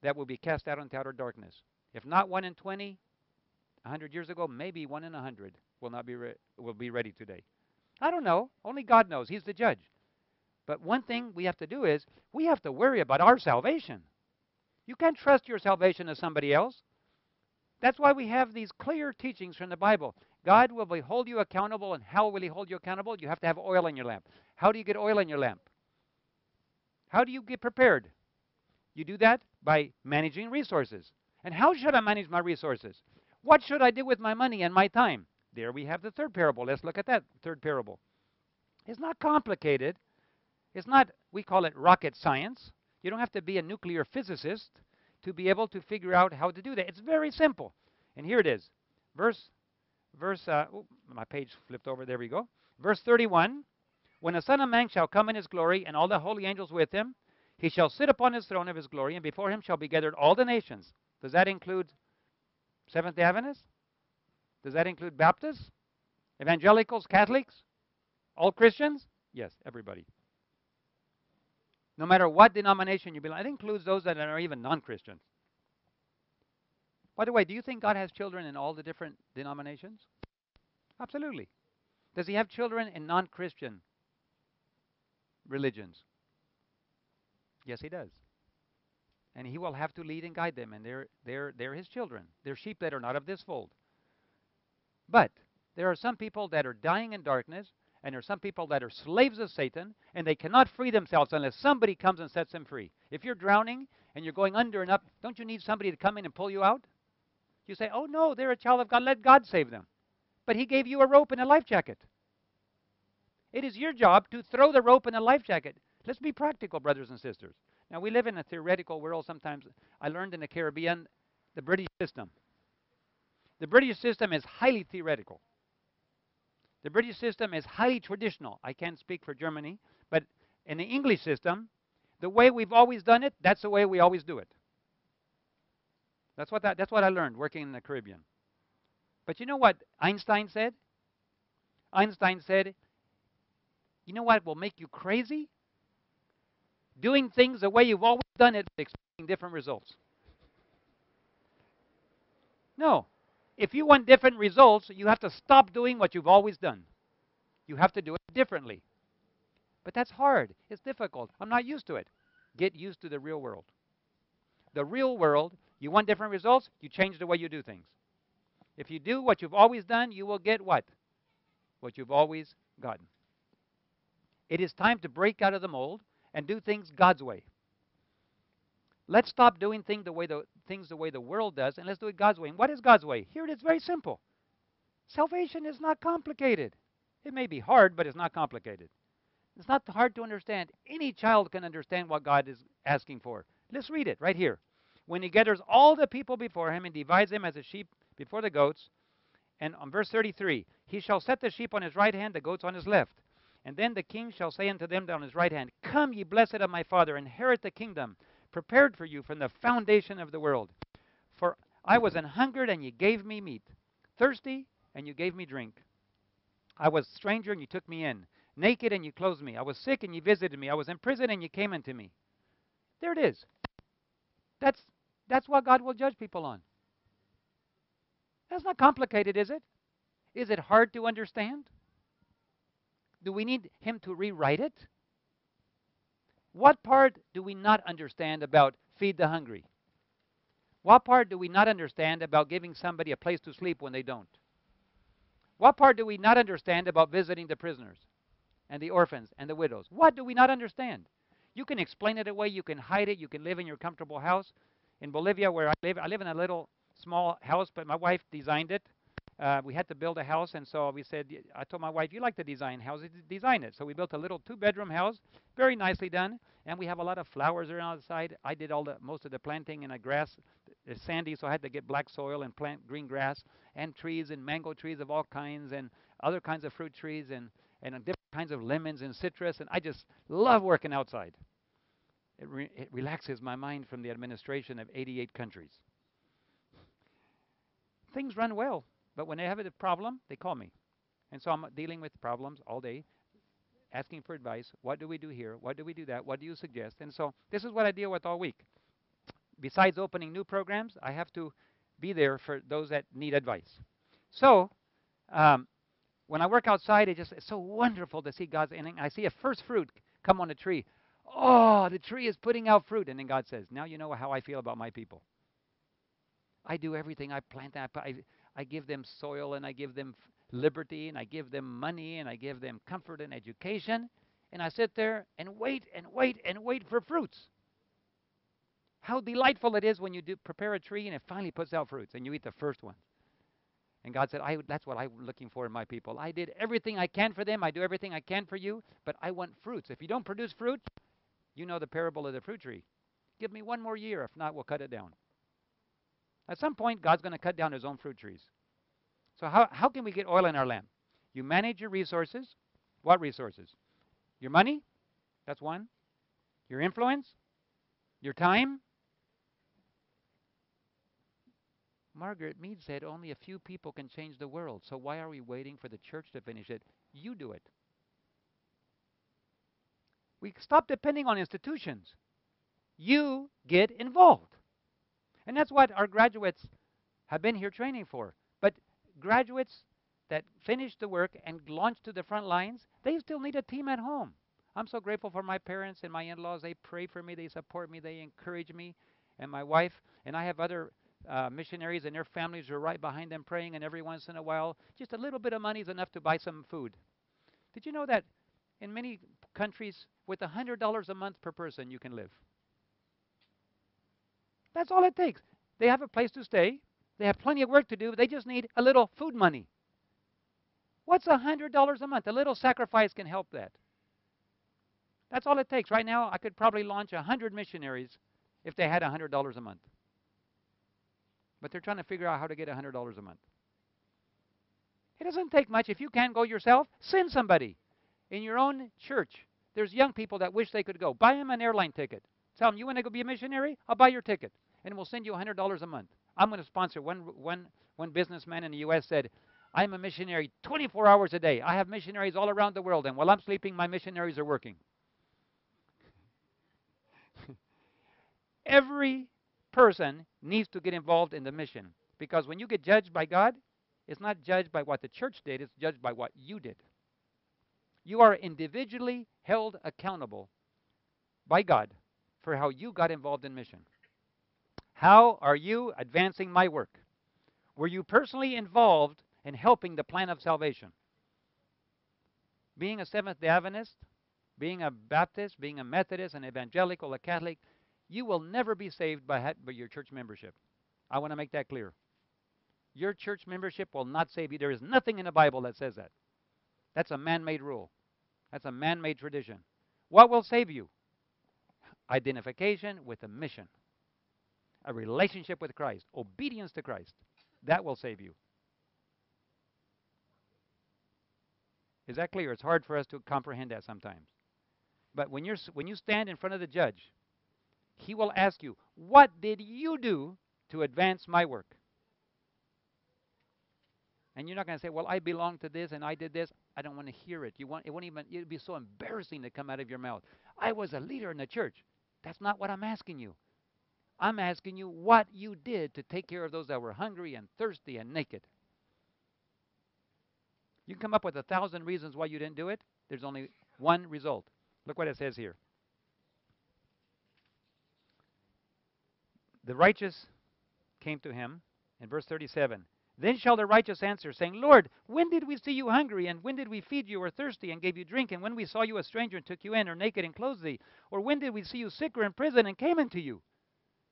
S1: that will be cast out into outer darkness. If not 1 in 20, 100 years ago, maybe 1 in 100 will be ready today. I don't know. Only God knows. He's the judge. But one thing we have to do is we have to worry about our salvation. You can't trust your salvation to somebody else. That's why we have these clear teachings from the Bible. God will hold you accountable, and how will he hold you accountable? You have to have oil in your lamp. How do you get oil in your lamp? How do you get prepared? You do that by managing resources. And how should I manage my resources? What should I do with my money and my time? There we have the third parable. Let's look at that third parable. It's not complicated. It's not, we call it rocket science. You don't have to be a nuclear physicist to be able to figure out how to do that. It's very simple. And here it is. My page flipped over. There we go. Verse 31. When the Son of Man shall come in his glory, and all the holy angels with him, he shall sit upon his throne of his glory, and before him shall be gathered all the nations. Does that include Seventh-day Adventists? Does that include Baptists? Evangelicals? Catholics? All Christians? Yes, everybody. No matter what denomination you belong, it includes those that are even non-Christians. By the way, do you think God has children in all the different denominations? Absolutely. Does he have children in non-Christian religions? Yes, he does. And he will have to lead and guide them, and they're his children. They're sheep that are not of this fold. But there are some people that are dying in darkness, and there are some people that are slaves of Satan, and they cannot free themselves unless somebody comes and sets them free. If you're drowning and you're going under and up, don't you need somebody to come in and pull you out? You say, oh no, they're a child of God, let God save them. But he gave you a rope and a life jacket. It is your job to throw the rope and a life jacket. Let's be practical, brothers and sisters. Now, we live in a theoretical world sometimes. I learned in the Caribbean the British system. The British system is highly theoretical. The British system is highly traditional. I can't speak for Germany, but in the English system, the way we've always done it, that's the way we always do it. That's what I learned working in the Caribbean. But you know what Einstein said? Einstein said, you know what will make you crazy? doing things the way you've always done it, expecting different results. No. If you want different results, you have to stop doing what you've always done. You have to do it differently. But that's hard. It's difficult. I'm not used to it. Get used to the real world. The real world, you want different results, you change the way you do things. If you do what you've always done, you will get what? What you've always gotten. It is time to break out of the mold and do things God's way. Let's stop doing things the way the world does, and let's do it God's way. And what is God's way? Here it is, very simple. Salvation is not complicated. It may be hard, but it's not complicated. It's not hard to understand. Any child can understand what God is asking for. Let's read it right here. When he gathers all the people before him and divides them as a sheep before the goats. And on verse 33, he shall set the sheep on his right hand, the goats on his left. And then the king shall say unto them on his right hand, Come, ye blessed of my Father, inherit the kingdom, prepared for you from the foundation of the world. For I was an hungered, and ye gave me meat, thirsty, and you gave me drink. I was a stranger, and you took me in, naked, and you clothed me. I was sick, and you visited me. I was in prison, and you came unto me. There it is. That's what God will judge people on. That's not complicated, is it? Is it hard to understand? Do we need him to rewrite it? What part do we not understand about feed the hungry? What part do we not understand about giving somebody a place to sleep when they don't? What part do we not understand about visiting the prisoners and the orphans and the widows? What do we not understand? You can explain it away. You can hide it. You can live in your comfortable house. In Bolivia, where I live in a little small house, but my wife designed it. We had to build a house, and so I told my wife, you like to design houses, design it. So we built a little 2-bedroom house, very nicely done, and we have a lot of flowers around the side. I did most of the planting in a grass. It's sandy, so I had to get black soil and plant green grass, and trees and mango trees of all kinds, and other kinds of fruit trees, and different kinds of lemons and citrus, and I just love working outside. It relaxes my mind from the administration of 88 countries. Things run well. But when they have a problem, they call me. And so I'm dealing with problems all day, asking for advice. What do we do here? What do we do that? What do you suggest? And so this is what I deal with all week. Besides opening new programs, I have to be there for those that need advice. So when I work outside, it's so wonderful to see God's ending. I see a first fruit come on a tree. Oh, the tree is putting out fruit. And then God says, now you know how I feel about my people. I do everything. I plant that. I give them soil, and I give them liberty, and I give them money, and I give them comfort and education. And I sit there and wait and wait and wait for fruits. How delightful it is when you prepare a tree and it finally puts out fruits, and you eat the first one. And God said, that's what I'm looking for in my people. I did everything I can for them. I do everything I can for you, but I want fruits. If you don't produce fruit, you know the parable of the fruit tree. Give me one more year. If not, we'll cut it down. At some point, God's going to cut down his own fruit trees. So how can we get oil in our lamp? You manage your resources. What resources? Your money? That's one. Your influence? Your time? Margaret Mead said only a few people can change the world. So why are we waiting for the church to finish it? You do it. We stop depending on institutions. You get involved. And that's what our graduates have been here training for. But graduates that finish the work and launch to the front lines, they still need a team at home. I'm so grateful for my parents and my in-laws. They pray for me. They support me. They encourage me and my wife. And I have other missionaries and their families who are right behind them praying. And every once in a while, just a little bit of money is enough to buy some food. Did you know that in many countries, with $100 a month per person, you can live? That's all it takes. They have a place to stay. They have plenty of work to do. They just need a little food money. What's $100 a month? A little sacrifice can help that. That's all it takes. Right now, I could probably launch 100 missionaries if they had $100 a month. But they're trying to figure out how to get $100 a month. It doesn't take much. If you can't go yourself, send somebody. In your own church, there's young people that wish they could go. Buy them an airline ticket. Tell them, you want to go be a missionary? I'll buy your ticket. And we'll send you $100 a month. I'm going to sponsor. One businessman in the U.S. said, I'm a missionary 24 hours a day. I have missionaries all around the world, and while I'm sleeping, my missionaries are working. Every person needs to get involved in the mission. Because when you get judged by God, it's not judged by what the church did, it's judged by what you did. You are individually held accountable by God for how you got involved in mission. How are you advancing my work? Were you personally involved in helping the plan of salvation? Being a Seventh-day Adventist, being a Baptist, being a Methodist, an evangelical, a Catholic, you will never be saved by your church membership. I want to make that clear. Your church membership will not save you. There is nothing in the Bible that says that. That's a man-made rule. That's a man-made tradition. What will save you? Identification with a mission, a relationship with Christ, obedience to Christ. That will save you. Is that clear? It's hard for us to comprehend that sometimes. But when you stand in front of the judge, he will ask you, what did you do to advance my work? And you're not going to say, well, I belong to this and I did this. I don't want to hear it. It'd be so embarrassing to come out of your mouth. I was a leader in the church. That's not what I'm asking you. I'm asking you what you did to take care of those that were hungry and thirsty and naked. You can come up with 1,000 reasons why you didn't do it. There's only one result. Look what it says here. The righteous came to him in verse 37. Then shall the righteous answer, saying, Lord, when did we see you hungry, and when did we feed you, or thirsty, and gave you drink, and when we saw you a stranger and took you in, or naked and clothed thee? Or when did we see you sick or in prison and came unto you?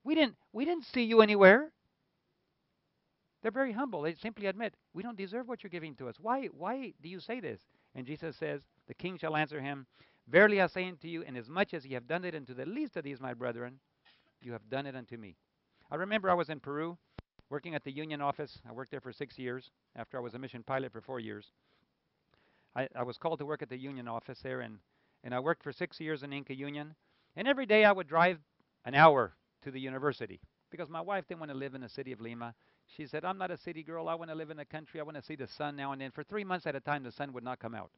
S1: We didn't see you anywhere. They're very humble. They simply admit, we don't deserve what you're giving to us. Why do you say this? And Jesus says, the king shall answer him, Verily I say unto you, inasmuch as ye have done it unto the least of these my brethren, you have done it unto me. I remember I was in Peru, working at the union office. I worked there for 6 years after I was a mission pilot for 4 years. I was called to work at the union office there, and I worked for 6 years in Inca Union. And every day I would drive an hour to the university because my wife didn't want to live in the city of Lima. She said, I'm not a city girl. I want to live in the country. I want to see the sun now and then. For 3 months at a time, the sun would not come out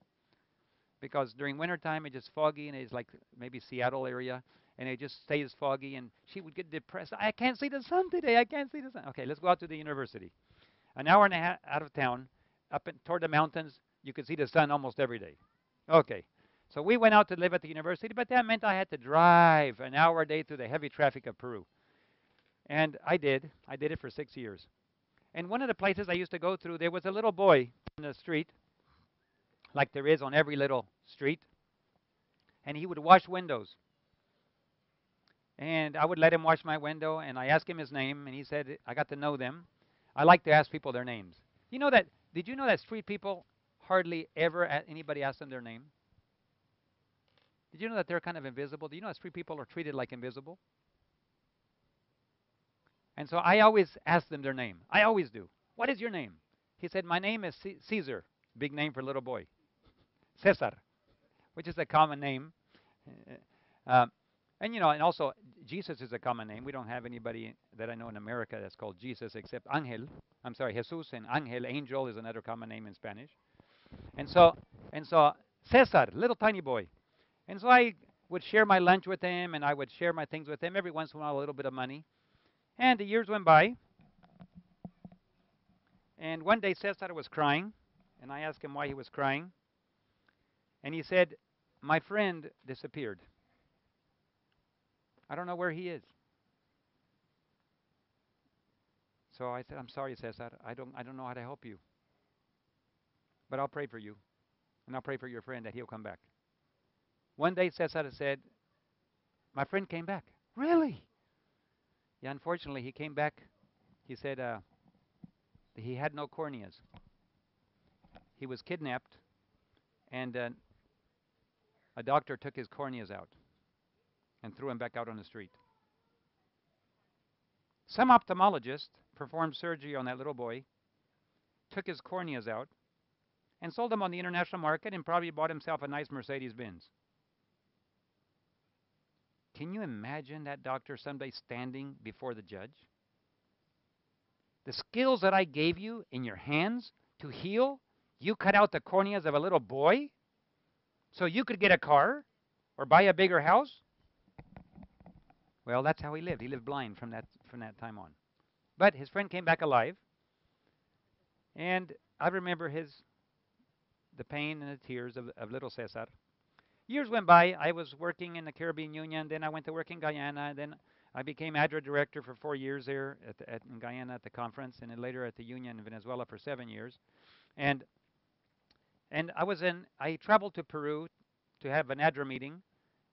S1: because during wintertime, it's just foggy, and it's like maybe Seattle area, and it just stays foggy, and she would get depressed. I can't see the sun today. I can't see the sun. Okay, let's go out to the university. An hour and a half out of town, toward the mountains, you could see the sun almost every day. Okay, so we went out to live at the university, but that meant I had to drive an hour a day through the heavy traffic of Peru. And I did. I did it for 6 years. And one of the places I used to go through, there was a little boy in the street, like there is on every little street, and he would wash windows. And I would let him wash my window, and I asked him his name, and he said, I got to know them. I like to ask people their names. Did you know that street people hardly ever anybody asks them their name? Did you know that they're kind of invisible? Do you know that street people are treated like invisible? And so I always ask them their name. I always do. What is your name? He said, my name is Caesar. Big name for a little boy. Cesar, which is a common name. And also Jesus is a common name. We don't have anybody that I know in America that's called Jesus except Angel. I'm sorry, Jesus and Angel, angel is another common name in Spanish. And so Cesar, little tiny boy. And so I would share my lunch with him, and I would share my things with him. Every once in a while, a little bit of money. And the years went by. And one day Cesar was crying, and I asked him why he was crying. And he said, my friend disappeared. I don't know where he is. So I said, I'm sorry, Cesar. I don't know how to help you. But I'll pray for you. And I'll pray for your friend that he'll come back. One day Cesar said, my friend came back. Really? Yeah, unfortunately, he came back. He said he had no corneas. He was kidnapped, and a doctor took his corneas out and threw him back out on the street. Some ophthalmologist performed surgery on that little boy, took his corneas out, and sold them on the international market, and probably bought himself a nice Mercedes-Benz. Can you imagine that doctor someday standing before the judge? The skills that I gave you in your hands to heal, you cut out the corneas of a little boy so you could get a car or buy a bigger house? Well, that's how he lived. He lived blind from that time on. But his friend came back alive, and I remember the pain and the tears of little Cesar. Years went by. I was working in the Caribbean Union. Then I went to work in Guyana. Then I became ADRA director for 4 years there in Guyana at the conference, and then later at the Union in Venezuela for 7 years. And I traveled to Peru to have an ADRA meeting,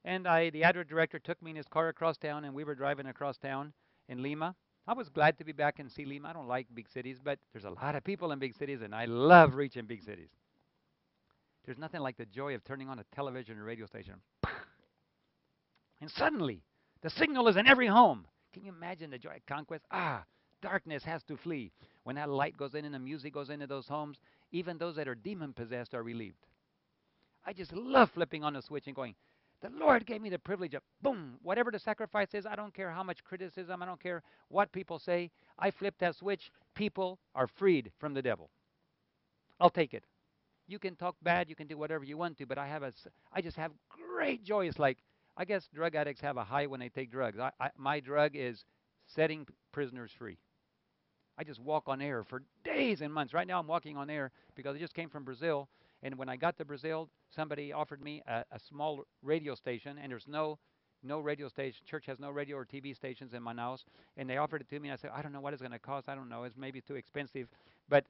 S1: and the ADRA director took me in his car across town, and we were driving across town in Lima. I was glad to be back and see Lima. I don't like big cities, but there's a lot of people in big cities, and I love reaching big cities. There's nothing like the joy of turning on a television or radio station. And suddenly, the signal is in every home. Can you imagine the joy of conquest? Darkness has to flee. When that light goes in and the music goes into those homes, even those that are demon-possessed are relieved. I just love flipping on the switch and going, the Lord gave me the privilege of, boom, whatever the sacrifice is, I don't care how much criticism, I don't care what people say. I flip that switch. People are freed from the devil. I'll take it. You can talk bad, you can do whatever you want to, but I just have great joy. It's like, I guess drug addicts have a high when they take drugs. My drug is setting prisoners free. I just walk on air for days and months. Right now I'm walking on air because I just came from Brazil, and when I got to Brazil, somebody offered me a small radio station, and there's no radio station. Church has no radio or TV stations in Manaus, and they offered it to me. I said, I don't know what it's going to cost. I don't know. It's maybe too expensive, but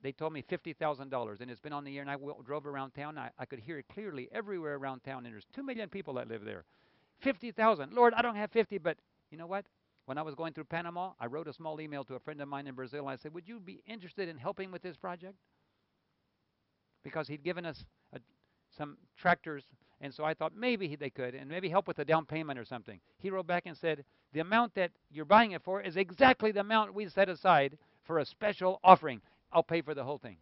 S1: they told me $50,000, and it's been on the air, and I drove around town. I could hear it clearly everywhere around town, and there's 2 million people that live there. 50,000. Lord, I don't have 50, but you know what? When I was going through Panama, I wrote a small email to a friend of mine in Brazil. I said, would you be interested in helping with this project? Because he'd given us some tractors, and so I thought maybe they could, and maybe help with the down payment or something. He wrote back and said, the amount that you're buying it for is exactly the amount we set aside for a special offering. I'll pay for the whole thing.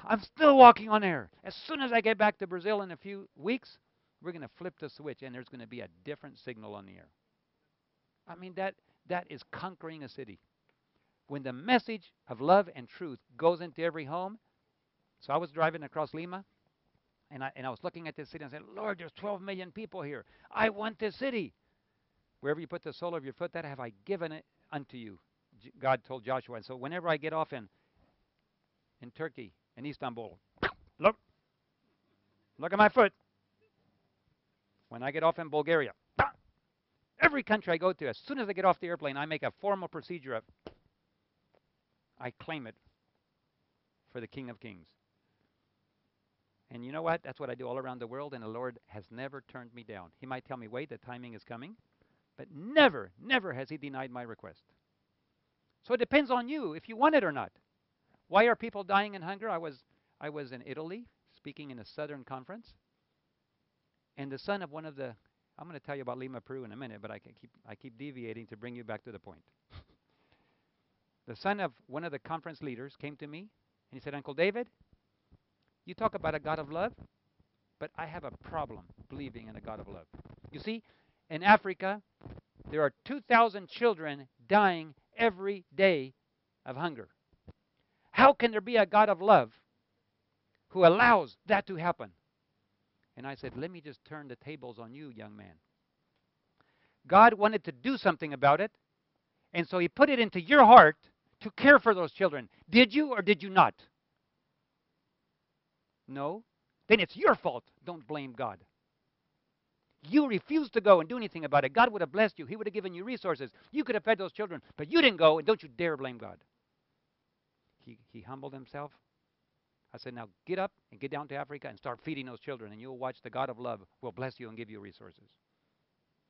S1: I'm still walking on air. As soon as I get back to Brazil in a few weeks, we're going to flip the switch, and there's going to be a different signal on the air. I mean, that is conquering a city. When the message of love and truth goes into every home. So I was driving across Lima, and I was looking at this city and I said, Lord, there's 12 million people here. I want this city. Wherever you put the sole of your foot, that have I given it unto you, God told Joshua. And so whenever I get off in Turkey, in Istanbul, look at my foot. When I get off in Bulgaria, every country I go to, as soon as I get off the airplane, I make a formal procedure of, I claim it for the King of Kings. And you know what? That's what I do all around the world, and the Lord has never turned me down. He might tell me, wait, the timing is coming, but never, never has he denied my request. So it depends on you if you want it or not. Why are people dying in hunger? I was in Italy speaking in a Southern conference, and the son of one of the, I'm going to tell you about Lima, Peru in a minute, but I keep deviating to bring you back to the point. The son of one of the conference leaders came to me, and he said, Uncle David, you talk about a God of love, but I have a problem believing in a God of love. You see, in Africa, there are 2,000 children dying every day of hunger. How can there be a God of love who allows that to happen? And I said, let me just turn the tables on you, young man. God wanted to do something about it, and so he put it into your heart to care for those children. Did you or did you not? No? Then it's your fault. Don't blame God. You refused to go and do anything about it. God would have blessed you. He would have given you resources. You could have fed those children, but you didn't go, and don't you dare blame God. He humbled himself. I said, now get up and get down to Africa and start feeding those children, and you'll watch the God of love will bless you and give you resources.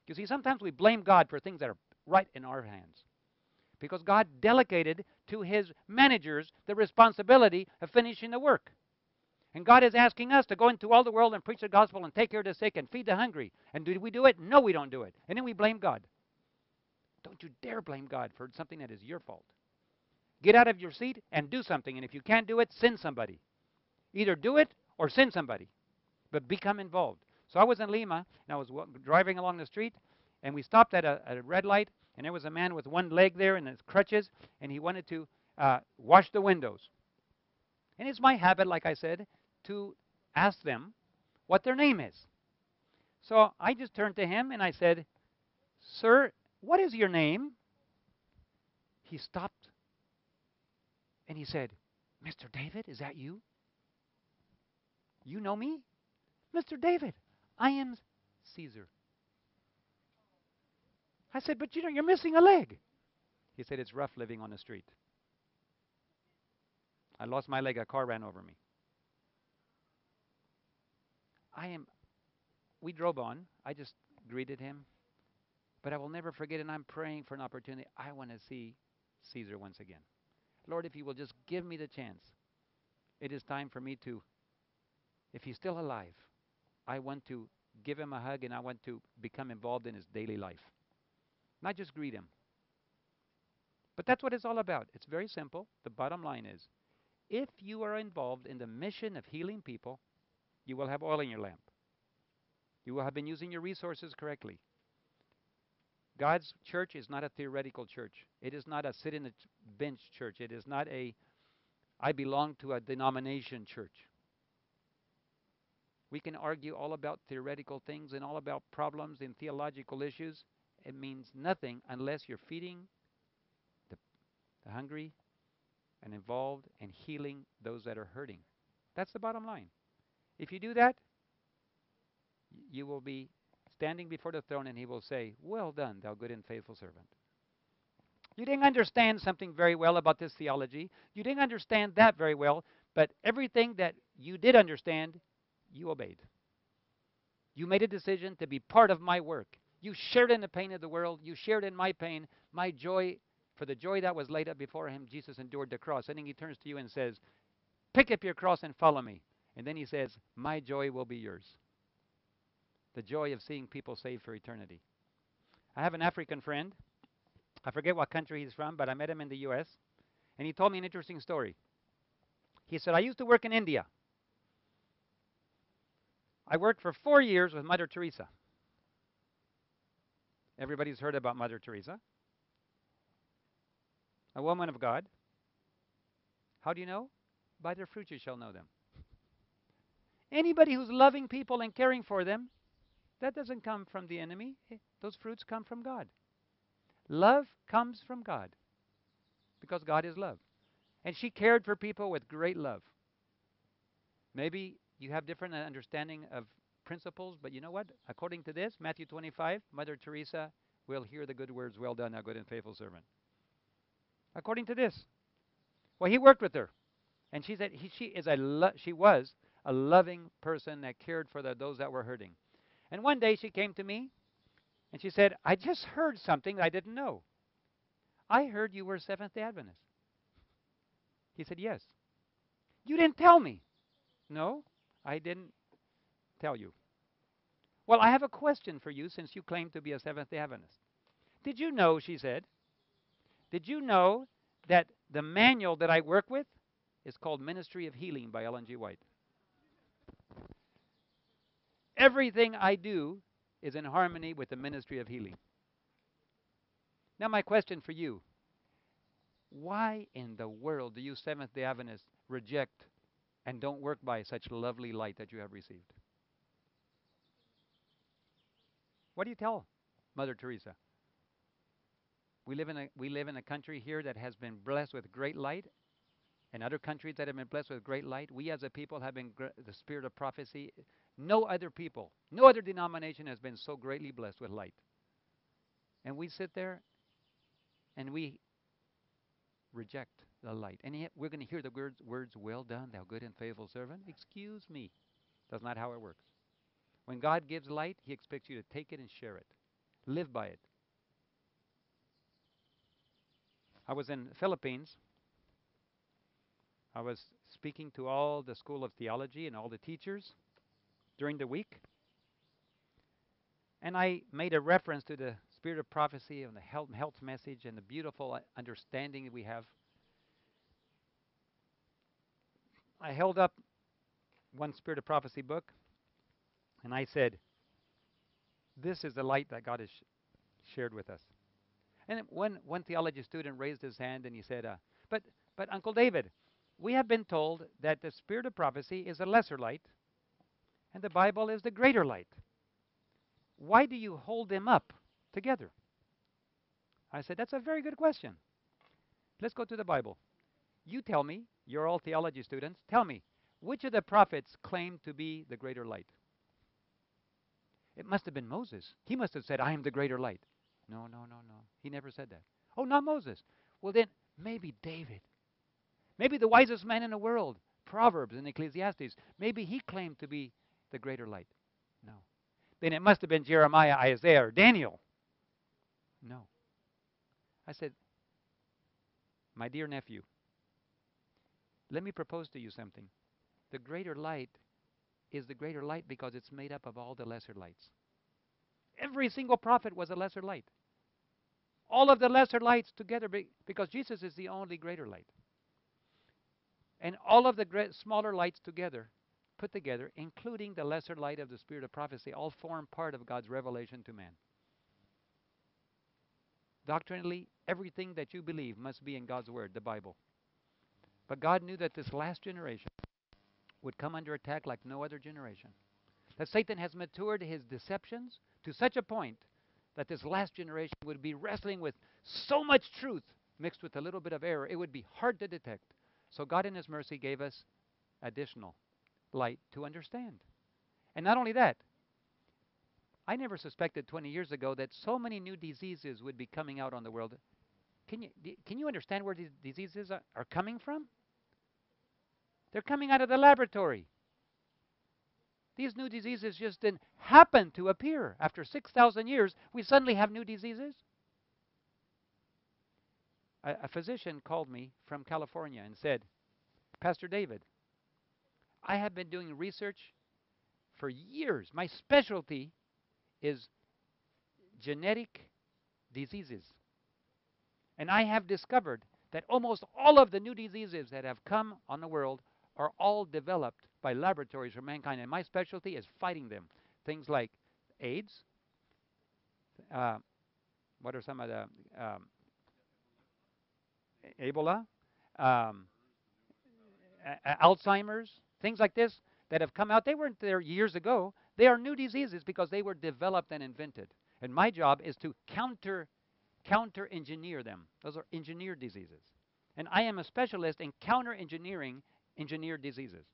S1: You see, sometimes we blame God for things that are right in our hands, because God delegated to his managers the responsibility of finishing the work. And God is asking us to go into all the world and preach the gospel and take care of the sick and feed the hungry. And do we do it? No, we don't do it. And then we blame God. Don't you dare blame God for something that is your fault. Get out of your seat and do something. And if you can't do it, send somebody. Either do it or send somebody. But become involved. So I was in Lima, and I was driving along the street, and we stopped at a red light, and there was a man with one leg there and his crutches, and he wanted to wash the windows. And it's my habit, like I said, to ask them what their name is. So I just turned to him and I said, Sir, what is your name? He stopped and he said, Mr. David, is that you? You know me? Mr. David, I am Caesar. I said, but you're missing a leg. He said, it's rough living on the street. I lost my leg. A car ran over me. We drove on. I just greeted him. But I will never forget, and I'm praying for an opportunity. I want to see Caesar once again. Lord, if you will just give me the chance, it is time for me to, if he's still alive, I want to give him a hug and I want to become involved in his daily life. Not just greet him. But that's what it's all about. It's very simple. The bottom line is, if you are involved in the mission of healing people, you will have oil in your lamp. You will have been using your resources correctly. God's church is not a theoretical church. It is not a sit in a bench church. It is not a I belong to a denomination church. We can argue all about theoretical things and all about problems and theological issues. It means nothing unless you're feeding the hungry and involved and healing those that are hurting. That's the bottom line. If you do that, you will be standing before the throne and he will say, well done, thou good and faithful servant. You didn't understand something very well about this theology. You didn't understand that very well, but everything that you did understand, you obeyed. You made a decision to be part of my work. You shared in the pain of the world. You shared in my pain, my joy. For the joy that was laid up before him, Jesus endured the cross. And then he turns to you and says, pick up your cross and follow me. And then he says, my joy will be yours. The joy of seeing people saved for eternity. I have an African friend. I forget what country he's from, but I met him in the U.S. And he told me an interesting story. He said, I used to work in India. I worked for 4 years with Mother Teresa. Everybody's heard about Mother Teresa. A woman of God. How do you know? By their fruits you shall know them. Anybody who's loving people and caring for them, that doesn't come from the enemy. Those fruits come from God. Love comes from God because God is love. And she cared for people with great love. Maybe you have different understanding of principles, but you know what? According to this, Matthew 25, Mother Teresa will hear the good words, well done, thou good and faithful servant. According to this. Well, he worked with her. And she said she was a loving person that cared for those that were hurting. And one day she came to me and she said, I just heard something I didn't know. I heard you were Seventh-day Adventist. He said, yes. You didn't tell me. No, I didn't tell you. Well, I have a question for you since you claim to be a Seventh-day Adventist. Did you know, she said, did you know that the manual that I work with is called Ministry of Healing by Ellen G. White? Everything I do is in harmony with the Ministry of Healing. Now my question for you, why in the world do you Seventh-day Adventists reject and don't work by such lovely light that you have received? What do you tell Mother Teresa? We live in a country here that has been blessed with great light, and other countries that have been blessed with great light. We as a people have been the spirit of prophecy. No other people, no other denomination has been so greatly blessed with light. And we sit there and we reject the light. And yet we're going to hear the words, well done, thou good and faithful servant. Excuse me. That's not how it works. When God gives light, he expects you to take it and share it. Live by it. I was in the Philippines. I was speaking to all the School of Theology and all the teachers during the week. And I made a reference to the spirit of prophecy and the health message and the beautiful understanding that we have. I held up one spirit of prophecy book and I said, this is the light that God has shared with us. And one theology student raised his hand and he said, but Uncle David, we have been told that the spirit of prophecy is a lesser light and the Bible is the greater light. Why do you hold them up together? I said, that's a very good question. Let's go to the Bible. You tell me, you're all theology students, tell me, which of the prophets claimed to be the greater light? It must have been Moses. He must have said, I am the greater light. No, no, no, no. He never said that. Oh, not Moses. Well, then, maybe David. Maybe the wisest man in the world, Proverbs and Ecclesiastes. Maybe he claimed to be the greater light. No. Then it must have been Jeremiah, Isaiah, or Daniel. No. I said, my dear nephew, let me propose to you something. The greater light is the greater light because it's made up of all the lesser lights. Every single prophet was a lesser light. All of the lesser lights together, because Jesus is the only greater light. And all of the smaller lights together, put together, including the lesser light of the spirit of prophecy, all form part of God's revelation to man. Doctrinally, everything that you believe must be in God's word, the Bible. But God knew that this last generation would come under attack like no other generation. That Satan has matured his deceptions to such a point that this last generation would be wrestling with so much truth mixed with a little bit of error, it would be hard to detect. So God in his mercy gave us additional light to understand. And not only that, I never suspected 20 years ago that so many new diseases would be coming out on the world. Can you understand where these diseases are coming from? They're coming out of the laboratory. These new diseases just didn't happen to appear. After 6,000 years, we suddenly have new diseases. A physician called me from California and said, Pastor David, I have been doing research for years. My specialty is genetic diseases. And I have discovered that almost all of the new diseases that have come on the world are all developed by laboratories for mankind. And my specialty is fighting them. Things like AIDS. What are some of the Ebola, Alzheimer's, things like this that have come out. They weren't there years ago. They are new diseases because they were developed and invented. And my job is to counter-engineer them. Those are engineered diseases. And I am a specialist in counter-engineering engineered diseases.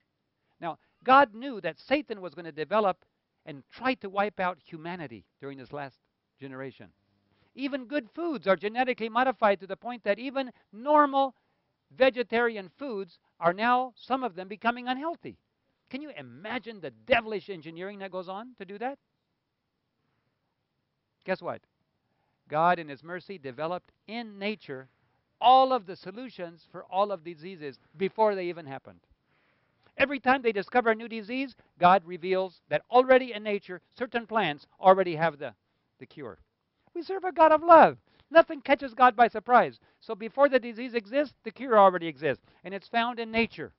S1: Now, God knew that Satan was going to develop and try to wipe out humanity during this last generation. Even good foods are genetically modified to the point that even normal vegetarian foods are now, some of them, becoming unhealthy. Can you imagine the devilish engineering that goes on to do that? Guess what? God, in his mercy, developed in nature all of the solutions for all of diseases before they even happened. Every time they discover a new disease, God reveals that already in nature, certain plants already have the cure. We serve a God of love. Nothing catches God by surprise. So before the disease exists, the cure already exists. And it's found in nature.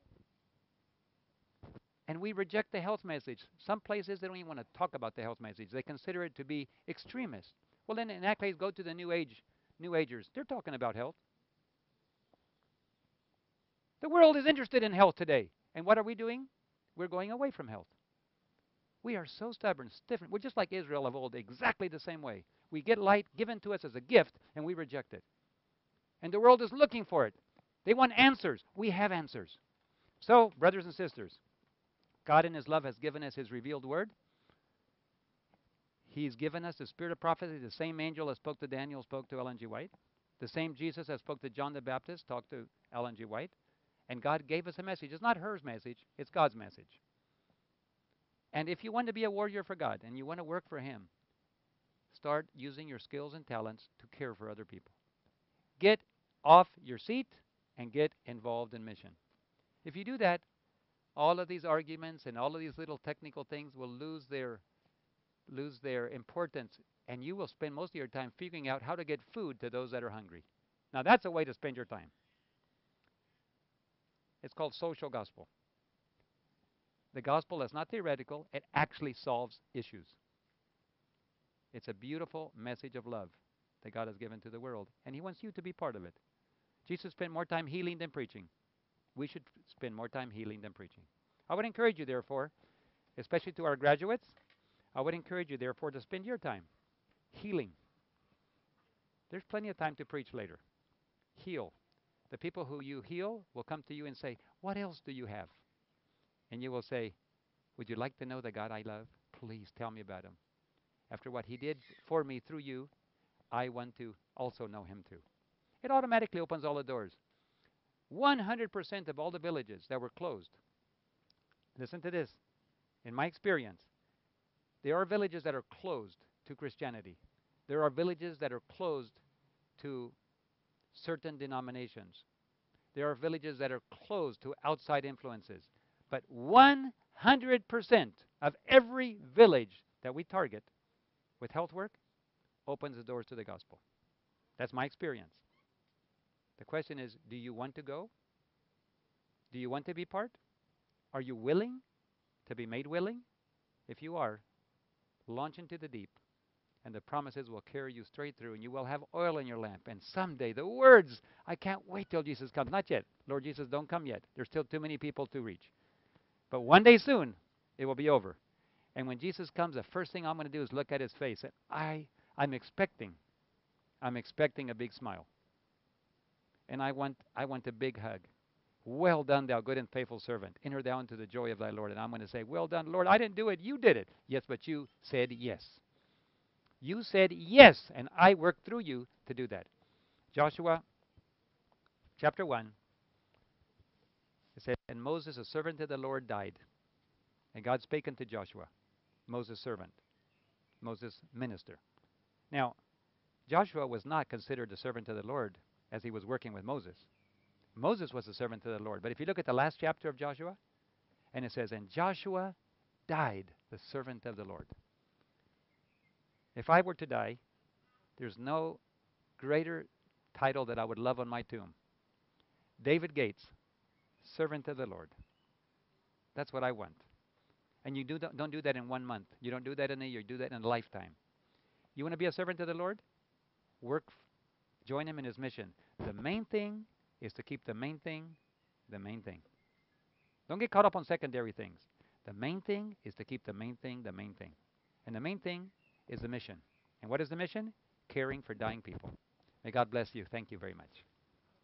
S1: And we reject the health message. Some places, they don't even want to talk about the health message. They consider it to be extremist. Well, then in that case, go to the New Agers. They're talking about health. The world is interested in health today. And what are we doing? We're going away from health. We are so stubborn, stiff. We're just like Israel of old, exactly the same way. We get light given to us as a gift, and we reject it. And the world is looking for it. They want answers. We have answers. So, brothers and sisters, God in his love has given us his revealed word. He's given us the spirit of prophecy. The same angel that spoke to Daniel spoke to Ellen G. White. The same Jesus that spoke to John the Baptist talked to Ellen G. White. And God gave us a message. It's not her message. It's God's message. And if you want to be a warrior for God and you want to work for him, start using your skills and talents to care for other people. Get off your seat and get involved in mission. If you do that, all of these arguments and all of these little technical things will lose their importance, and you will spend most of your time figuring out how to get food to those that are hungry. Now, that's a way to spend your time. It's called social gospel. The gospel is not theoretical. It actually solves issues. It's a beautiful message of love that God has given to the world, and he wants you to be part of it. Jesus spent more time healing than preaching. We should spend more time healing than preaching. I would encourage you, therefore, especially to our graduates, I would encourage you, therefore, to spend your time healing There's plenty of time to preach later. Heal. The people who you heal will come to you and say, what else do you have? And you will say, would you like to know the God I love? Please tell me about him. After what he did for me through you, I want to also know him too. It automatically opens all the doors. 100% of all the villages that were closed, listen to this, in my experience, there are villages that are closed to Christianity. There are villages that are closed to certain denominations. There are villages that are closed to outside influences. But 100% of every village that we target with health work opens the doors to the gospel. That's my experience. The question is, do you want to go? Do you want to be part? Are you willing to be made willing? If you are, launch into the deep, and the promises will carry you straight through, and you will have oil in your lamp. And someday, the words, I can't wait till Jesus comes. Not yet. Lord Jesus, don't come yet. There's still too many people to reach. But one day soon, it will be over. And when Jesus comes, the first thing I'm going to do is look at his face. And I'm expecting a big smile. And I want a big hug. Well done, thou good and faithful servant. Enter thou into the joy of thy Lord. And I'm going to say, well done, Lord. I didn't do it. You did it. Yes, but you said yes. You said yes, and I worked through you to do that. Joshua chapter 1, it said, and Moses, a servant of the Lord, died. And God spake unto Joshua, Moses' servant, Moses' minister. Now, Joshua was not considered a servant of the Lord as he was working with Moses. Moses was a servant of the Lord. But if you look at the last chapter of Joshua, and it says, and Joshua died, the servant of the Lord. If I were to die, there's no greater title that I would love on my tomb. David Geits, servant of the Lord. That's what I want. And you don't do that in 1 month. You don't do that in a year. You do that in a lifetime. You want to be a servant of the Lord? Join him in his mission. The main thing is to keep the main thing the main thing. Don't get caught up on secondary things. The main thing is to keep the main thing the main thing. And the main thing is the mission. And what is the mission? Caring for dying people. May God bless you. Thank you very much.